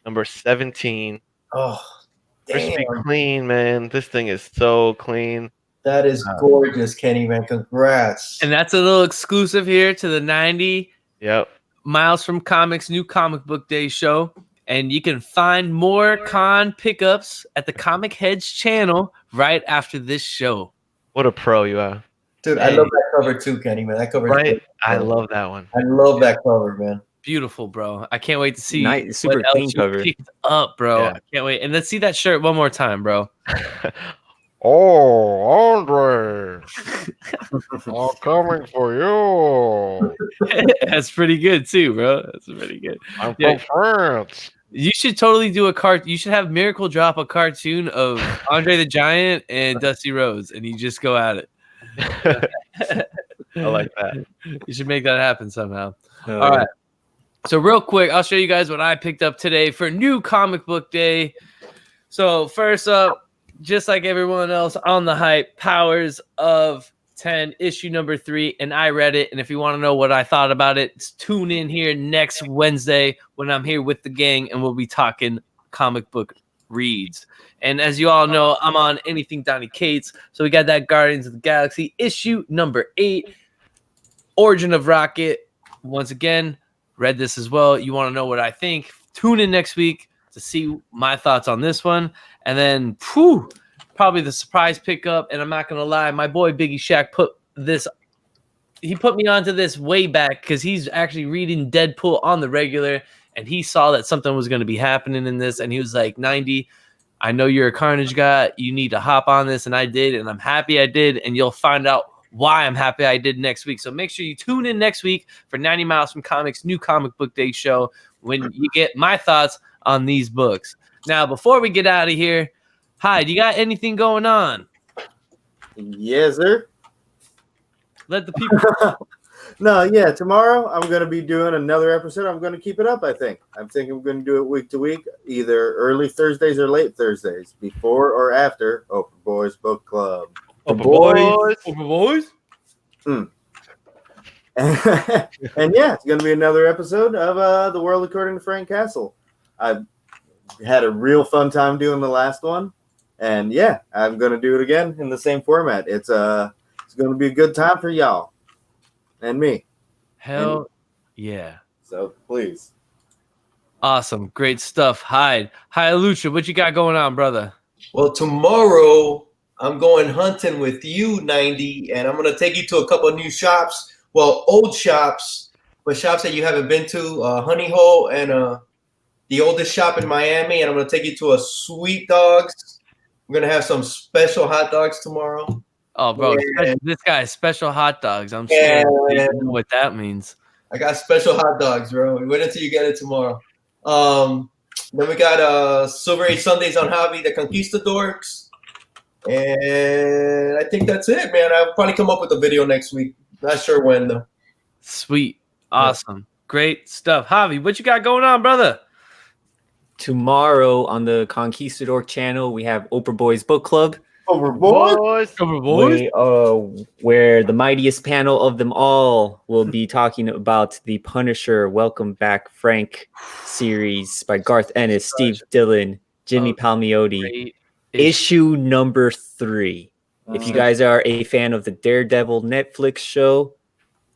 number 17. Oh, damn. Crispy clean, man. This thing is so clean. That is gorgeous, Kenny, man. Congrats. And that's a little exclusive here to the 90 Yep. Miles from Comics new comic book day show. And you can find more con pickups at the Comic Heads channel right after this show. What a pro you are. Dude, I love that cover too, Kenny, man. That cover is Right? great. I love that one. I love that cover, man. Beautiful, bro. I can't wait to see Nice, super what clean else you cover. picked up, bro. Yeah. I can't wait. And let's see that shirt one more time, bro. Oh, Andre. I'm coming for you. That's pretty good too, bro. That's pretty good. I'm Yeah. from France. You should totally do a cart. You should have Miracle drop a cartoon of Andre the Giant and Dusty Rhodes, and you just go at it. I like that. You should make that happen somehow. Oh, All yeah. right. So real quick, I'll show you guys what I picked up today for new comic book day. So first up, just like everyone else on the hype, Powers of 10, issue number 3, and I read it. And if you want to know what I thought about it, tune in here next Wednesday when I'm here with the gang, and we'll be talking comic book reads. And as you all know, I'm on Anything Donny Cates. So we got that Guardians of the Galaxy issue number 8, Origin of Rocket. Once again, read this as well. You want to know what I think? Tune in next week to see my thoughts on this one. And then, probably the surprise pickup. And I'm not going to lie, my boy Biggie Shaq put me onto this way back because he's actually reading Deadpool on the regular. And he saw that something was going to be happening in this. And he was like, 90, I know you're a Carnage guy. You need to hop on this. And I did. And I'm happy I did. And you'll find out why I'm happy I did next week. So make sure you tune in next week for 90 Miles from Comics new comic book day show when you get my thoughts on these books. Now, before we get out of here, Hyde, you got anything going on? Yes, sir. Let the people. No, yeah, tomorrow I'm going to be doing another episode. I'm going to keep it up, I think. I'm thinking we're going to do it week to week, either early Thursdays or late Thursdays, before or after Open Boys Book Club. Open boys. Open boys. And yeah, it's going to be another episode of The World According to Frank Castle. I had a real fun time doing the last one. And yeah, I'm going to do it again in the same format. It's going to be a good time for y'all and me. Hell yeah. So please. Awesome. Great stuff. Hyde. Hi, Lucha. What you got going on, brother? Well, tomorrow I'm going hunting with you, 90, and I'm going to take you to a couple of new shops. Well, old shops, but shops that you haven't been to, Honey Hole and the oldest shop in Miami, and I'm going to take you to a Sweet Dogs. I'm going to have some special hot dogs tomorrow. Oh, bro, Yeah. this guy is special hot dogs. I'm scared. I Yeah. don't know what that means. I got special hot dogs, bro. Wait until you get it tomorrow. Then we got Silver Age Sundays on Javi, the Conquistadors. And I think that's it, man. I'll probably come up with a video next week. Not sure when, though. Sweet. Awesome. Great stuff. Javi, what you got going on, brother? Tomorrow on the Conquistador channel, we have Oprah Boys Book Club, Overboard. where the mightiest panel of them all will be talking about the Punisher Welcome Back Frank series by Garth Ennis, Steve Dillon, Jimmy Palmiotti. Great Issue number 3. If you guys are a fan of the Daredevil Netflix show,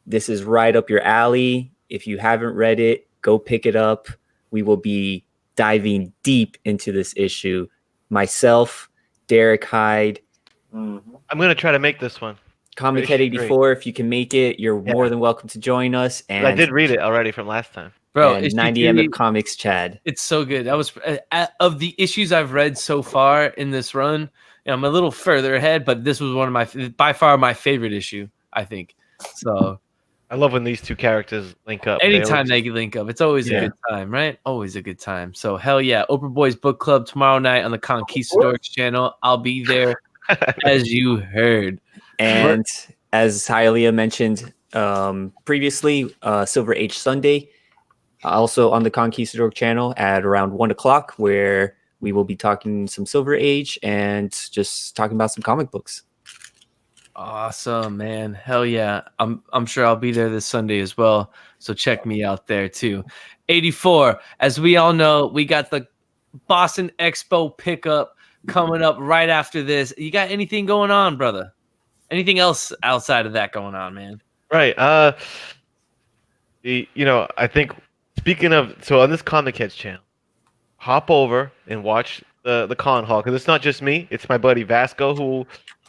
this is right up your alley. If you haven't read it, go pick it up. We will be diving deep into this issue. Myself, Derek Hyde, I'm going to try to make this one. Comic Head 84. If you can make it, you're Yeah. more than welcome to join us. And I did read it already from last time. Bro, and issue 90 3, MF Comics Chad. it's so good. That was of the issues I've read so far in this run. You know, I'm a little further ahead, but this was one of by far my favorite issue, I think. So I love when these two characters link up. anytime they link up, it's always a good time, right? Always a good time. So hell yeah, Oprah Boys Book Club tomorrow night on the Conquistadors channel. I'll be there, as you heard. And as Hialeah mentioned previously, Silver Age Sunday, also on the Conquistador channel at around 1 o'clock, where we will be talking some Silver Age and just talking about some comic books. Awesome, man. Hell yeah. I'm sure I'll be there this Sunday as well. So check me out there too. 84. As we all know, we got the Boston Expo pickup coming up right after this. You got anything going on, brother? Anything else outside of that going on, man? Right. I think speaking of, so on this Comic Heads channel, hop over and watch the con hall, because it's not just me, it's my buddy Vasco who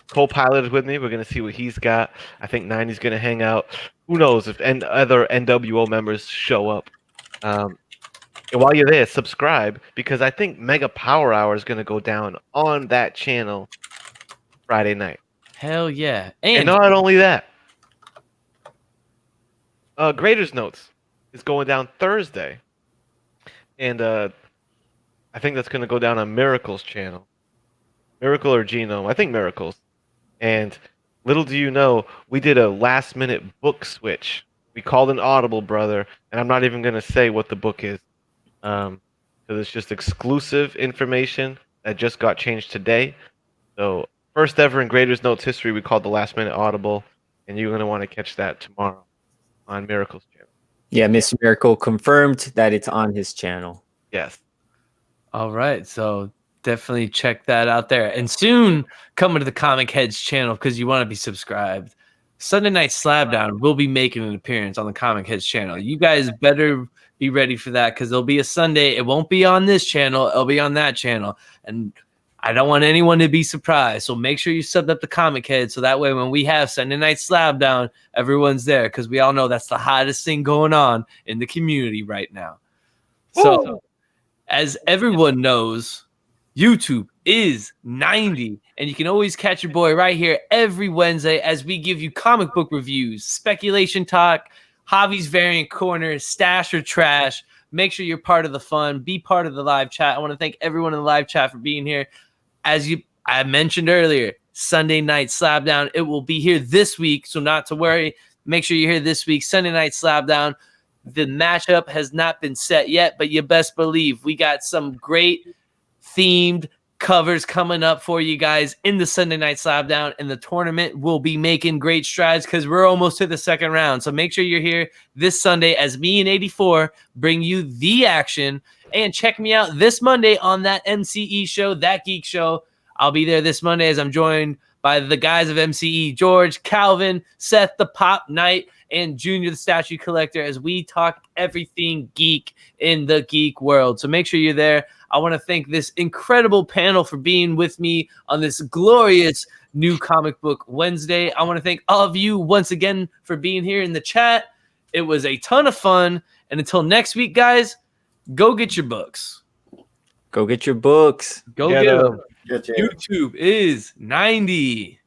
co-piloted with me. We're gonna see what he's got. I think 90's gonna hang out. Who knows if other NWO members show up. And while you're there, subscribe, because I think Mega Power Hour is gonna go down on that channel Friday night. Hell yeah. And not only that, Graders Notes is going down Thursday, and I think that's going to go down on Miracle's channel. Miracle or Genome? I think Miracle's. And little do you know, we did a last-minute book switch. We called an audible, brother, and I'm not even going to say what the book is, because it's just exclusive information that just got changed today. So, first ever in Graders Notes history, we called the last-minute audible, and you're going to want to catch that tomorrow on Miracle's channel. Yeah, Mr. Miracle confirmed that it's on his channel. Yes. All right, so definitely check that out there. And soon coming to the Comic Heads channel, because you want to be subscribed, Sunday Night Slapdown will be making an appearance on the Comic Heads channel. You guys better be ready for that, because there'll be a Sunday. It won't be on this channel. It'll be on that channel. And I don't want anyone to be surprised. So make sure you sub up the Comic Head, so that way when we have Sunday Night Slapdown, everyone's there, because we all know that's the hottest thing going on in the community right now. So, as everyone knows, YouTube is 90, and you can always catch your boy right here every Wednesday as we give you comic book reviews, speculation talk, Javi's Variant Corner, Stash or Trash. Make sure you're part of the fun. Be part of the live chat. I want to thank everyone in the live chat for being here. As I mentioned earlier, Sunday Night Slapdown, it will be here this week, so not to worry. Make sure you're here this week, Sunday Night Slapdown. The matchup has not been set yet, but you best believe we got some great themed covers coming up for you guys in the Sunday Night Slapdown, and the tournament will be making great strides because we're almost to the second round. So make sure you're here this Sunday as me and 84 bring you the action. And check me out this Monday on that MCE show, That Geek Show. I'll be there this Monday as I'm joined by the guys of MCE, George, Calvin, Seth the Pop Knight, and Junior the Statue Collector, as we talk everything geek in the geek world. So make sure you're there. I want to thank this incredible panel for being with me on this glorious new Comic Book Wednesday. I want to thank all of you once again for being here in the chat. It was a ton of fun. And until next week, guys, go get your books. Go get your books. Go get them. YouTube is 90.